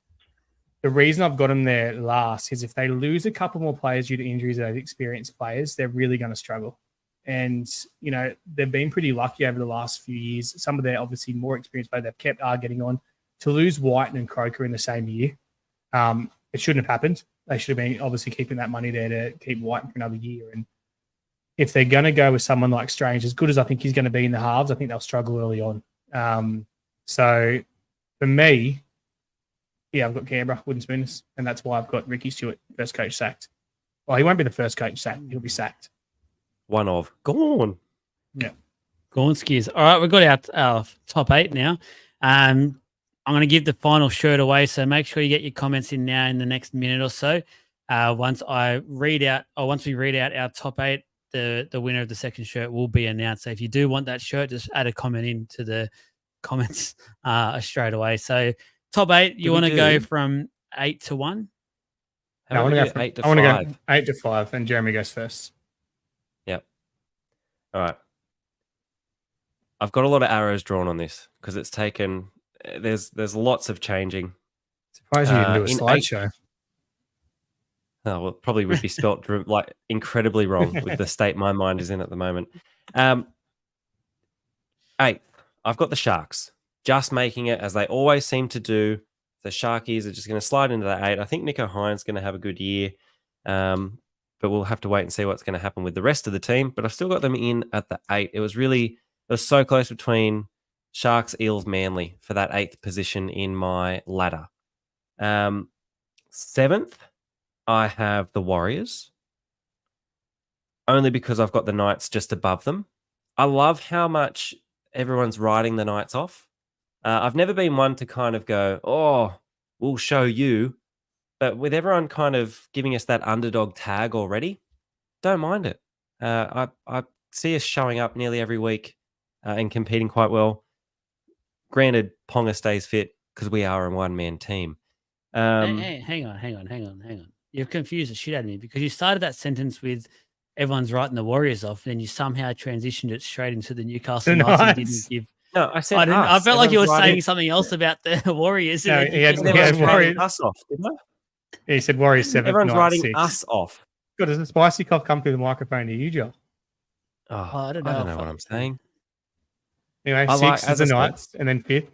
The reason I've got them there last is if they lose a couple more players due to injuries of those experienced players, they're really going to struggle. And, they've been pretty lucky over the last few years. Some of their obviously more experienced players they've kept are getting on. to lose Whiten and Croker in the same year, it shouldn't have happened. They should have been obviously keeping that money there to keep Whiten for another year. And if they're going to go with someone like Strange, as good as I think he's going to be in the halves, I think they'll struggle early on. So for me, yeah, I've got Canberra, wooden spooners, and that's why I've got Ricky Stewart, first coach, sacked. Well, he won't be the first coach sacked. He'll be sacked. One of. Gone. Yeah. Gornskis. All right, we've got our top 8 now. I'm going to give the final shirt away, so make sure you get your comments in now in the next minute or so. Once we read out our top 8, the winner of the second shirt will be announced. So if you do want that shirt, just add a comment into the comments straight away. So top 8, you want to go from 8 to 1? I want to go 8 to 5. I want to go 8 to 5, and Jeremy goes first. Yep. All right. I've got a lot of arrows drawn on this because it's taken. There's lots of changing. Surprised you didn't do a slideshow. Oh, well, it probably would be spelt like incredibly wrong with the state my mind is in at the moment. 8th, I've got the Sharks just making it as they always seem to do. The Sharkies are just going to slide into that 8. I think Nico Hines is going to have a good year, but we'll have to wait and see what's going to happen with the rest of the team. But I've still got them in at the 8. It was so close between Sharks, Eels, Manly for that 8th position in my ladder. 7th, I have the Warriors, only because I've got the Knights just above them. I love how much everyone's riding the Knights off. I've never been one to kind of go, oh, we'll show you. But with everyone kind of giving us that underdog tag already, don't mind it. I see us showing up nearly every week and competing quite well. Granted, Ponga stays fit because we are a one-man team. Hey, hang on. You've confused the shit out of me because you started that sentence with everyone's writing the Warriors off, and then you somehow transitioned it straight into the Newcastle Knights and didn't give. No, I said I felt like you were saying writing... something else about the Warriors. No, he had Warriors us off, didn't I? He said Warriors 7. Everyone's writing 6. us off. God, does a spicy cough come through the microphone to you, Joel? Oh, I don't know what I'm saying. Anyway, 6 is the Knights, and then 5th?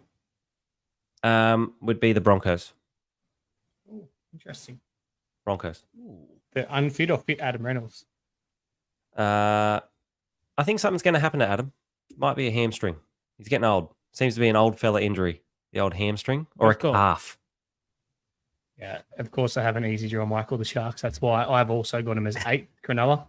Would be the Broncos. Ooh, interesting. Broncos. The unfit or fit Adam Reynolds? I think something's going to happen to Adam. Might be a hamstring. He's getting old. Seems to be an old fella injury. The old hamstring or a calf. Yeah, of course I have an easy draw, Michael, the Sharks. That's why I've also got him as 8, Cronulla.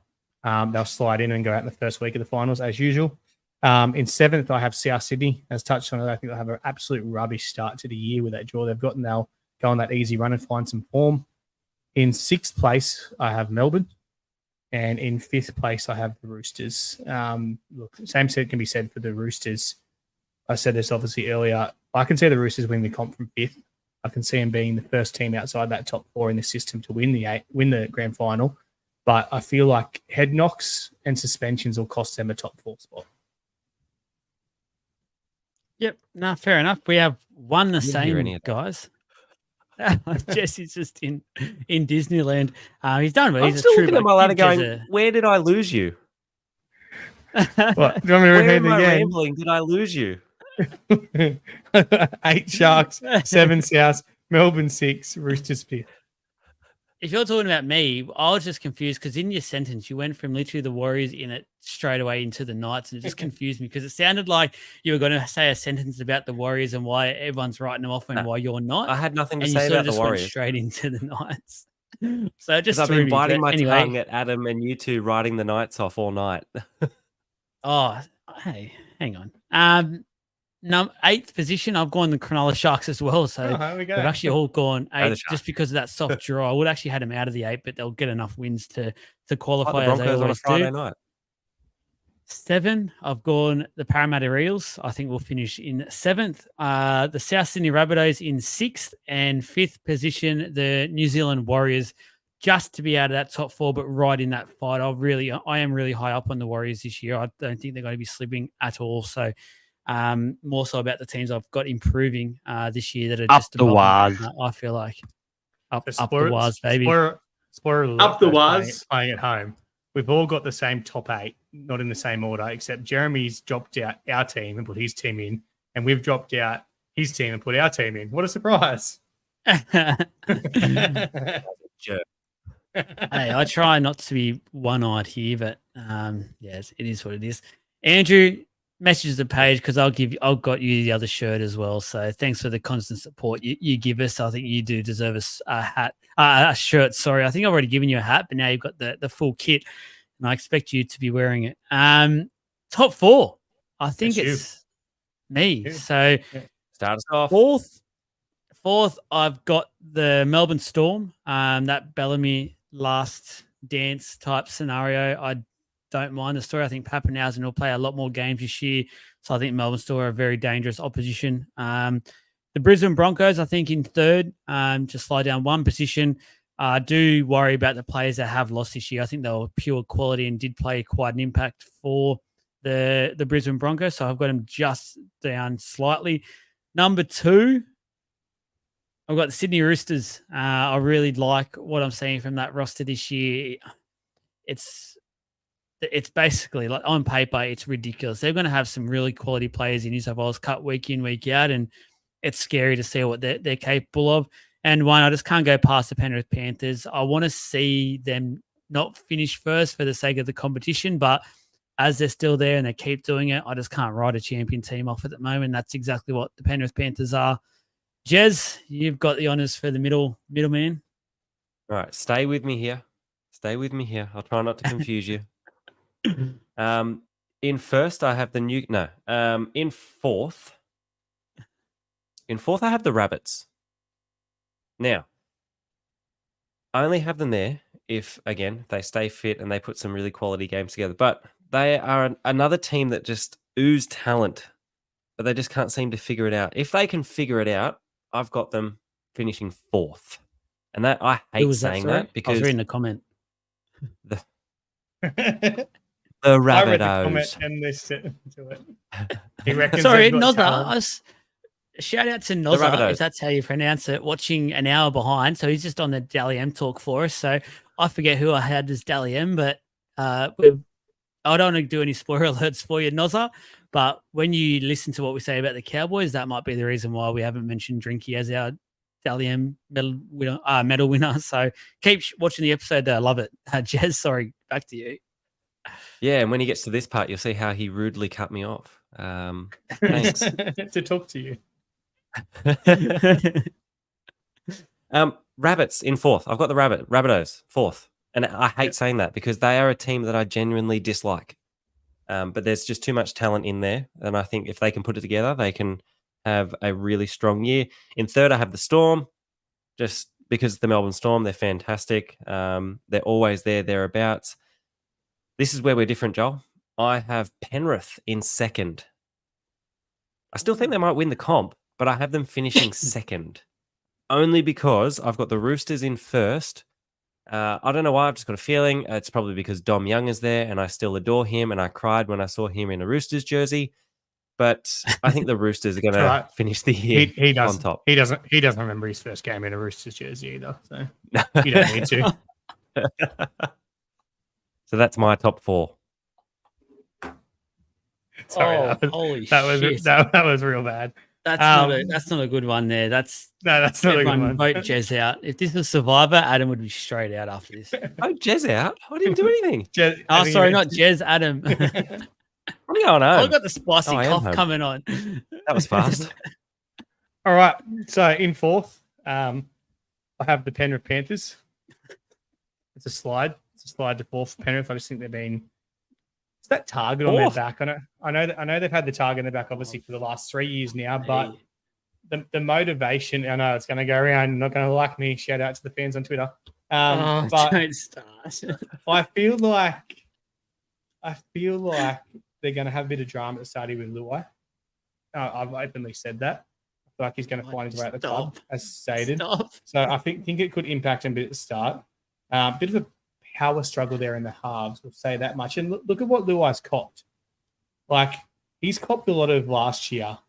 They'll slide in and go out in the first week of the finals as usual. In 7th, I have South Sydney. As touched on it, I think they'll have an absolute rubbish start to the year with that draw they've got, and they'll go on that easy run and find some form. In 6th place, I have Melbourne. And in 5th place, I have the Roosters. Look, same can be said for the Roosters. I said this obviously earlier. I can see the Roosters winning the comp from 5th. I can see them being the first team outside that top 4 in the system to win the grand final. But I feel like head knocks and suspensions will cost them a top 4 spot. Yep. No, fair enough. We have one the same, guys. Jesse's just in Disneyland. He's done well. I'm he's still a true looking at my ladder going, where did I lose you? What? Do you want me to repeat it again? Rambling? Did I lose you? 8 Sharks, 7 Souths, Melbourne 6, Roosters 5th. If you're talking about me, I was just confused because in your sentence, you went from literally the Warriors in it straight away into the Knights, and it just confused me because it sounded like you were going to say a sentence about the Warriors and why everyone's writing them off and why you're not. I had nothing to and say you about the Warriors. Went straight into the Knights. So it just I've been biting my anyway. tongue at Adam and you two writing the Knights off all night. Oh, hey, hang on. 8th position, I've gone the Cronulla Sharks as well. So we've actually all gone 8 just because of that soft draw. I would actually had them out of the 8, but they'll get enough wins to qualify like the as they Broncos always on a Friday do. Night. 7, I've gone the Parramatta Eels. I think we'll finish in 7th. The South Sydney Rabbitohs in 6th, and 5th position, the New Zealand Warriors, just to be out of that top 4, but right in that fight. I am really high up on the Warriors this year. I don't think they're going to be slipping at all. So more so about the teams I've got improving this year that are just the Waz. I feel like up the Waz, baby. Spoiler alert, up the Waz. Playing at home. We've all got the same top 8, not in the same order, except Jeremy's dropped out our team and put his team in, and we've dropped out his team and put our team in. What a surprise. Jerk. Hey, I try not to be one-eyed here, but yes, it is what it is. Andrew, message the page because I've got you the other shirt as well. So thanks for the constant support you give us. I think you do deserve a hat, a shirt. Sorry, I think I've already given you a hat, but now you've got the full kit, and I expect you to be wearing it. Top 4, I think it's me. So start us off. Fourth, I've got the Melbourne Storm. That Bellamy last dance type scenario. I don't mind the story. I think Pappenhausen will play a lot more games this year. So I think Melbourne Storm are a very dangerous opposition. The Brisbane Broncos, I think, in third, just slide down one position. I do worry about the players that have lost this year. I think they were pure quality and did play quite an impact for the Brisbane Broncos. So I've got them just down slightly. Number 2, I've got the Sydney Roosters. I really like what I'm seeing from that roster this year. It's basically like on paper, it's ridiculous. They're going to have some really quality players in New South Wales Cup week in, week out, and it's scary to see what they're capable of. And one, I just can't go past the Penrith Panthers. I want to see them not finish first for the sake of the competition, but as they're still there and they keep doing it, I just can't write a champion team off at the moment. That's exactly what the Penrith Panthers are. Jez, you've got the honours for the middleman. All right, stay with me here. I'll try not to confuse you. In first, I have the new. No. In fourth, I have the Rabbits. Now, I only have them there if, again, they stay fit and they put some really quality games together. But they are another team that just ooze talent, but they just can't seem to figure it out. If they can figure it out, I've got them finishing fourth. And that I hate saying that because I was reading a comment. The Rabbitohs. I read the comment and listened to it. He reckons sorry, they've got Nozza. talent. Shout out to Nozza, if that's how you pronounce it, watching an hour behind. So he's just on the Dally M talk for us. So I forget who I had as Dally M, but I don't want to do any spoiler alerts for you, Nozza. But when you listen to what we say about the Cowboys, that might be the reason why we haven't mentioned Drinky as our Dally M medal winner. So keep watching the episode. I love it. Jez, sorry, back to you. Yeah, and when he gets to this part, you'll see how he rudely cut me off. Thanks. To talk to you. Rabbits in fourth. I've got the Rabbitohs fourth. And I hate saying that because they are a team that I genuinely dislike. But there's just too much talent in there. And I think if they can put it together, they can have a really strong year. In third, I have the Storm, just because the Melbourne Storm, they're fantastic. They're always thereabouts. This is where we're different, Joel. I have Penrith in second. I still think they might win the comp, but I have them finishing second. Only because I've got the Roosters in first. I don't know why. I've just got a feeling. It's probably because Dom Young is there and I still adore him. And I cried when I saw him in a Roosters jersey. But I think the Roosters are going to finish the year on top. He doesn't remember his first game in a Roosters jersey either. So you don't need to. So that's my top 4. Sorry, holy shit. That was real bad. That's not a good one there. That's not a good one. Vote Jez out. If this was Survivor, Adam would be straight out after this. Oh, Jez out? I didn't do anything. Sorry, not Jez, Adam. What are going on? I've got the spicy cough coming on. That was fast. All right. So in fourth, I have the Penrith Panthers. It's a slide. It's a slide to fourth for Penrith. I just think they've been. It's that target on their back. I know they've had the target on their back obviously for the last 3 years now, but the motivation. I know it's going to go around. You're not going to like me. Shout out to the fans on Twitter. But don't start. I feel like they're going to have a bit of drama at the start with Luai. I've openly said that. I feel like he's going to find his way at the club, as stated. So I think it could impact him a bit at the start. Bit of a power struggle there in the halves, we'll say that much. And look at what Luai's copped. Like, he's copped a lot of last year.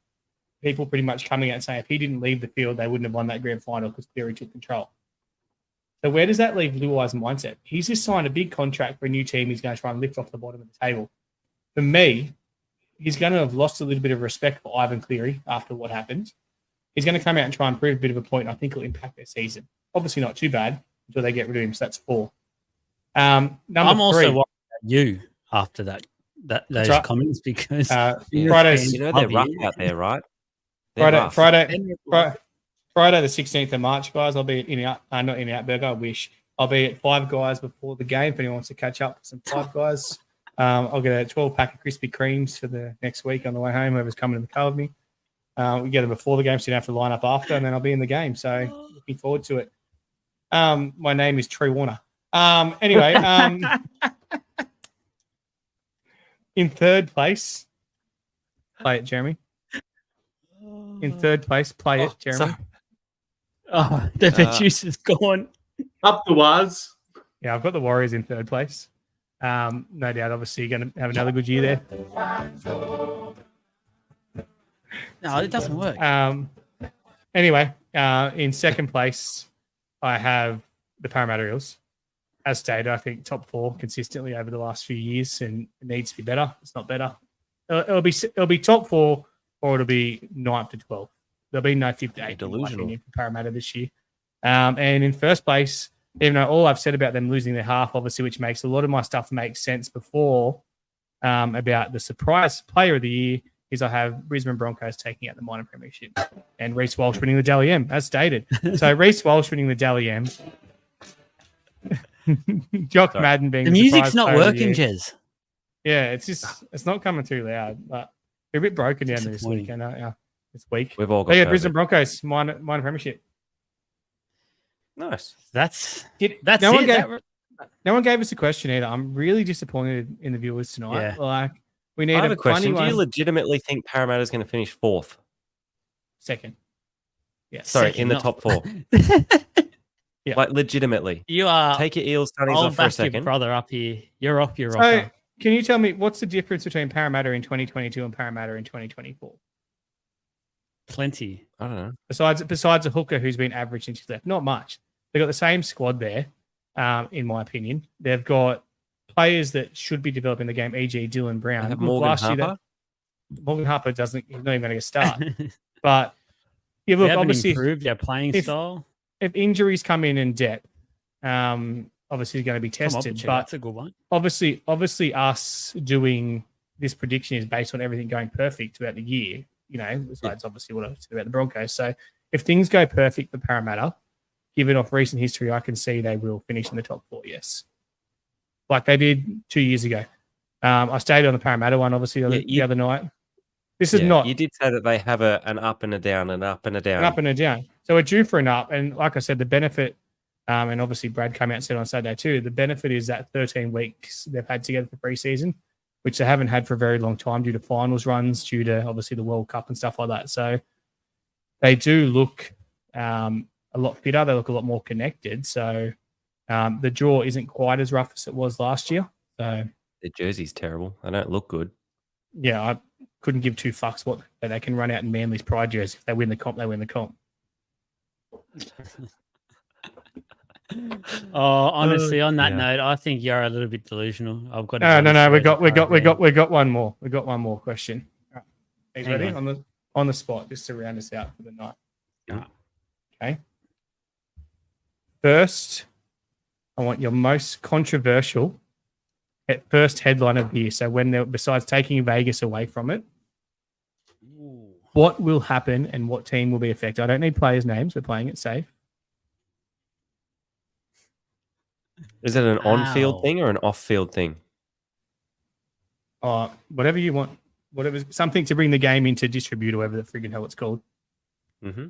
People pretty much coming out and saying if he didn't leave the field, they wouldn't have won that grand final because Cleary took control. So where does that leave Luai's mindset? He's just signed a big contract for a new team he's going to try and lift off the bottom of the table. For me, he's going to have lost a little bit of respect for Ivan Cleary after what happened. He's going to come out and try and prove a bit of a point. I think it'll impact their season. Obviously not too bad until they get rid of him. So that's 4. Number I'm 3. also worried about you after those right. comments because Fridays, You know they're rough out there, right? Friday, the 16th of March, guys. I'll be at not In Out Burger. I wish I'll be at Five Guys before the game. If anyone wants to catch up with some Five Guys, I'll get a 12-pack of Krispy Kremes for the next week on the way home. Whoever's coming in the car with me, we get them before the game, so you don't have to line up after, and then I'll be in the game. So looking forward to it. My name is Trey Warner. Anyway, in third place, play it, Jeremy. In third place, play it, Jeremy. So, the juice is gone. Up the was. Yeah, I've got the Warriors in third place. No doubt, obviously, you're going to have another good year there. No, it doesn't work. Anyway, in second place, I have the Parramatta Eels. As stated, I think top 4 consistently over the last few years, and it needs to be better. It's not better. It'll be top 4, or it'll be 9th to 12th. There'll be no 5th to 8th delusional for Parramatta this year. And in first place, even though all I've said about them losing their half, obviously, which makes a lot of my stuff make sense before about the surprise player of the year, is I have Brisbane Broncos taking out the minor premiership and Reece Walsh winning the Dally M, as stated. So Reece Walsh winning the Dally M. Jock Madden being the music's not working, Jez. Yeah, it's not coming too loud, but we're a bit broken down this weekend, aren't you? This week. we've all got Brisbane Broncos minor premiership. Nice. That's no one it. No one gave us a question either. I'm really disappointed in the viewers tonight. Yeah. Like, we need I have a question. funny Do you one. legitimately think Parramatta is going to finish 4th? Second. Yeah. Sorry, Second, in the not- top 4. Yeah. Like, legitimately. You are. Take your Eels studies I'll off for a back your second. brother up here. You're off your So, rocker. can you tell me what's the difference between Parramatta in 2022 and Parramatta in 2024? Plenty. I don't know. Besides a hooker who's been average since he's left, not much. They've got the same squad there, in my opinion. They've got players that should be developing the game, e.g. Dylan Brown. They have Look, Morgan last year Harper. Morgan Harper he's not even going to get a start. But yeah, We look, haven't obviously, improved our playing if- style. if injuries come in depth, obviously going to be Come on, tested. Butcher, But that's a good one. obviously, us doing this prediction is based on everything going perfect throughout the year. You know, besides obviously what I said about the Broncos. So if things go perfect for Parramatta, given off recent history, I can see they will finish in the top 4. Yes, like they did 2 years ago. I stayed on the Parramatta one, obviously, the other night. This is not You did say that they have an up and a down, an up and a down. an up and a down. So we're due for an up. And like I said, the benefit, and obviously Brad came out and said on Saturday too, the benefit is that 13 weeks they've had together for preseason, which they haven't had for a very long time due to finals runs, due to obviously the World Cup and stuff like that. So they do look a lot fitter. They look a lot more connected. So the draw isn't quite as rough as it was last year. So Their jersey's terrible. They don't look good. yeah, I couldn't give 2 fucks what they can run out in Manly's pride jersey. If they win the comp, they win the comp. Oh, honestly, on that note, I think you're a little bit delusional. I've got No. We got one more. We got one more question. All right. He's Hang ready on the spot, just to round us out for the night. Yeah. Okay. First, I want your most controversial at first headline of the year. So when they're besides taking Vegas away from it, what will happen and what team will be affected? I don't need players' names. We're playing it safe. Is it an on-field Wow. thing or an off-field thing? Whatever you want. Whatever, something to bring the game into distribute, or whatever the friggin' hell it's called. Mm-hmm.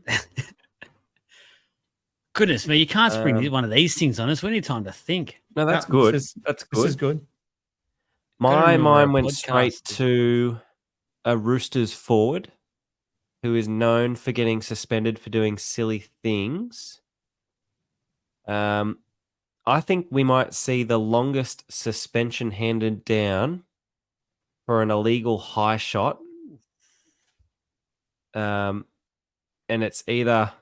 Goodness me, you can't spring one of these things on us. We need time to think. No, that's No, good. this is- That's This good. is good. My remember mind our went podcast. straight to a Roosters forward who is known for getting suspended for doing silly things. I think we might see the longest suspension handed down for an illegal high shot. And it's either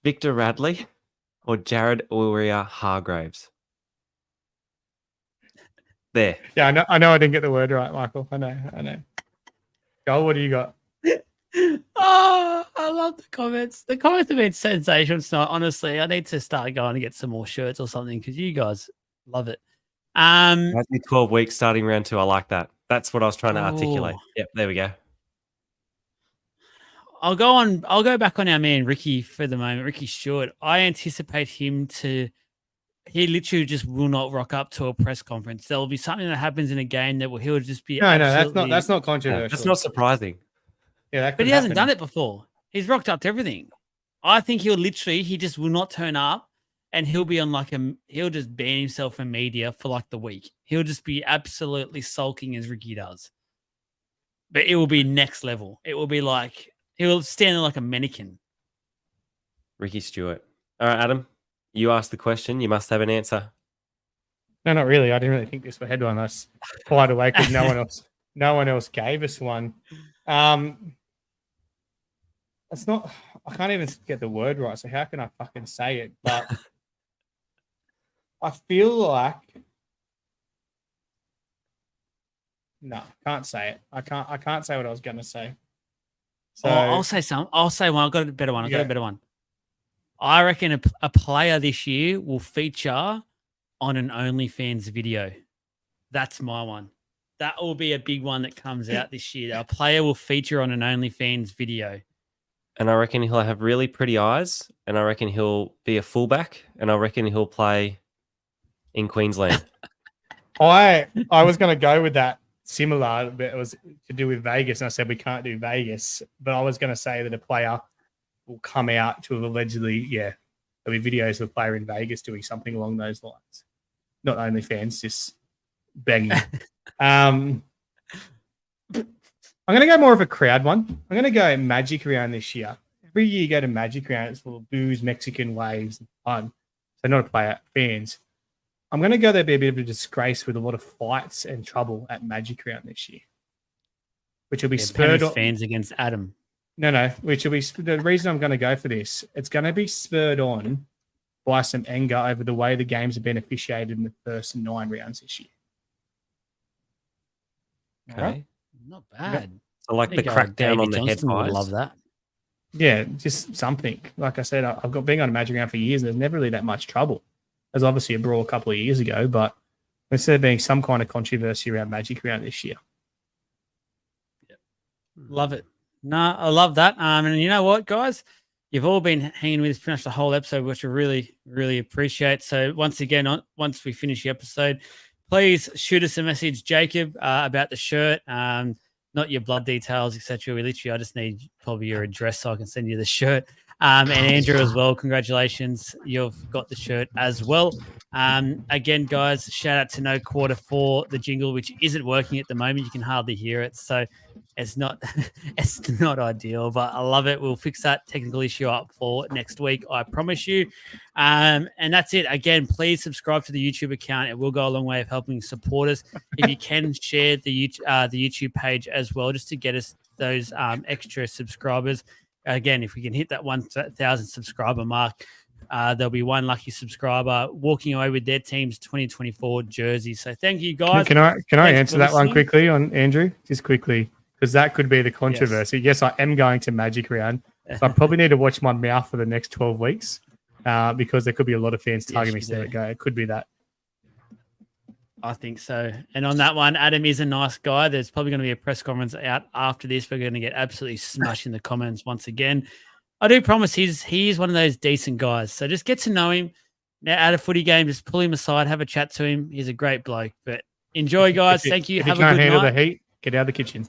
Victor Radley or Jared Uria-Hargraves. There. Yeah, I know I didn't get the word right, Michael. I know. Joel, what do you got? Oh, I love the comments. The comments have been sensational tonight. Honestly, I need to start going and get some more shirts or something because you guys love it. Might be 12 weeks starting round 2. I like that. That's what I was trying to articulate. Oh. Yep, there we go. I'll go back on our man Ricky for the moment. Ricky Stewart. I anticipate him to. He literally just will not rock up to a press conference. There'll be something that happens in a game that he'll just be. No, absolutely... that's not Yeah, controversial. that's not surprising. Yeah, that But could he hasn't happen. done it before. He's rocked up to everything. I think he just will not turn up, and he'll be on he'll just ban himself from media for like the week. He'll just be absolutely sulking as Ricky does. But it will be next level. It will be like he'll stand there like a mannequin. Ricky Stewart. All right, Adam, you asked the question. You must have an answer. No, not really. I didn't really think this would headline us quite away because no one else gave us one. It's not. I can't even get the word right. So how can I fucking say it? But I feel like no, can't say it. I can't say what I was going to say. So I'll say some. I'll say one. I've got a better one. Yeah. I reckon a player this year will feature on an OnlyFans video. That's my one. That will be a big one that comes out this year. A player will feature on an OnlyFans video. And I reckon he'll have really pretty eyes. And I reckon he'll be a fullback. And I reckon he'll play in Queensland. I was going to go with that similar, but it was to do with Vegas. And I said we can't do Vegas. But I was going to say that a player will come out to have allegedly, there'll be videos of a player in Vegas doing something along those lines. Not OnlyFans, just banging. I'm going to go more of a crowd one. I'm going to go Magic Round this year. Every year you go to Magic Round, it's full of booze, Mexican waves, and fun. So not a player, fans. I'm going to go there be a bit of a disgrace with a lot of fights and trouble at Magic Round this year, which will be spurred on fans against Adam. No, which will be the reason I'm going to go for this. It's going to be spurred on by some anger over the way the games have been officiated in the first 9 rounds this year. Okay. Right? Not bad. So like the crackdown on the head Johnston would ties. love that. Yeah, just something. Like I said, I've got been on a Magic Round for years, and there's never really that much trouble. There's obviously a brawl a couple of years ago, but instead of being some kind of controversy around Magic Round this year. Love it. No, I love that. And you know what, guys? You've all been hanging with us pretty much the whole episode, which I really, really appreciate. So once again, once we finish the episode, please shoot us a message, Jacob, about the shirt. Not your blood details, etc. I just need probably your address so I can send you the shirt. And Andrew as well. Congratulations, you've got the shirt as well. Again, guys, shout out to No Quarter for the jingle, which isn't working at the moment. You can hardly hear it, so it's not ideal, but I love it. We'll fix that technical issue up for next week, I promise you. And that's it. Again, please subscribe to the YouTube account. It will go a long way of helping support us. If you can share the YouTube page as well, just to get us those extra subscribers. Again, if we can hit that 1,000 subscriber mark, there'll be one lucky subscriber walking away with their team's 2024 jersey. So thank you, guys. Can I answer that one quickly on Andrew? Just quickly, because that could be the controversy. Yes, I am going to Magic Round. So I probably need to watch my mouth for the next 12 weeks because there could be a lot of fans targeting me. So there it go. It could be that. I think so. And on that one, Adam is a nice guy. There's probably going to be a press conference out after this. We're going to get absolutely smashed in the comments once again. I do promise he is one of those decent guys. So just get to know him. Now at a footy game, just pull him aside, have a chat to him. He's a great bloke. But enjoy, guys. Thank you. If Have you a can't good handle night. the heat, get out of the kitchen.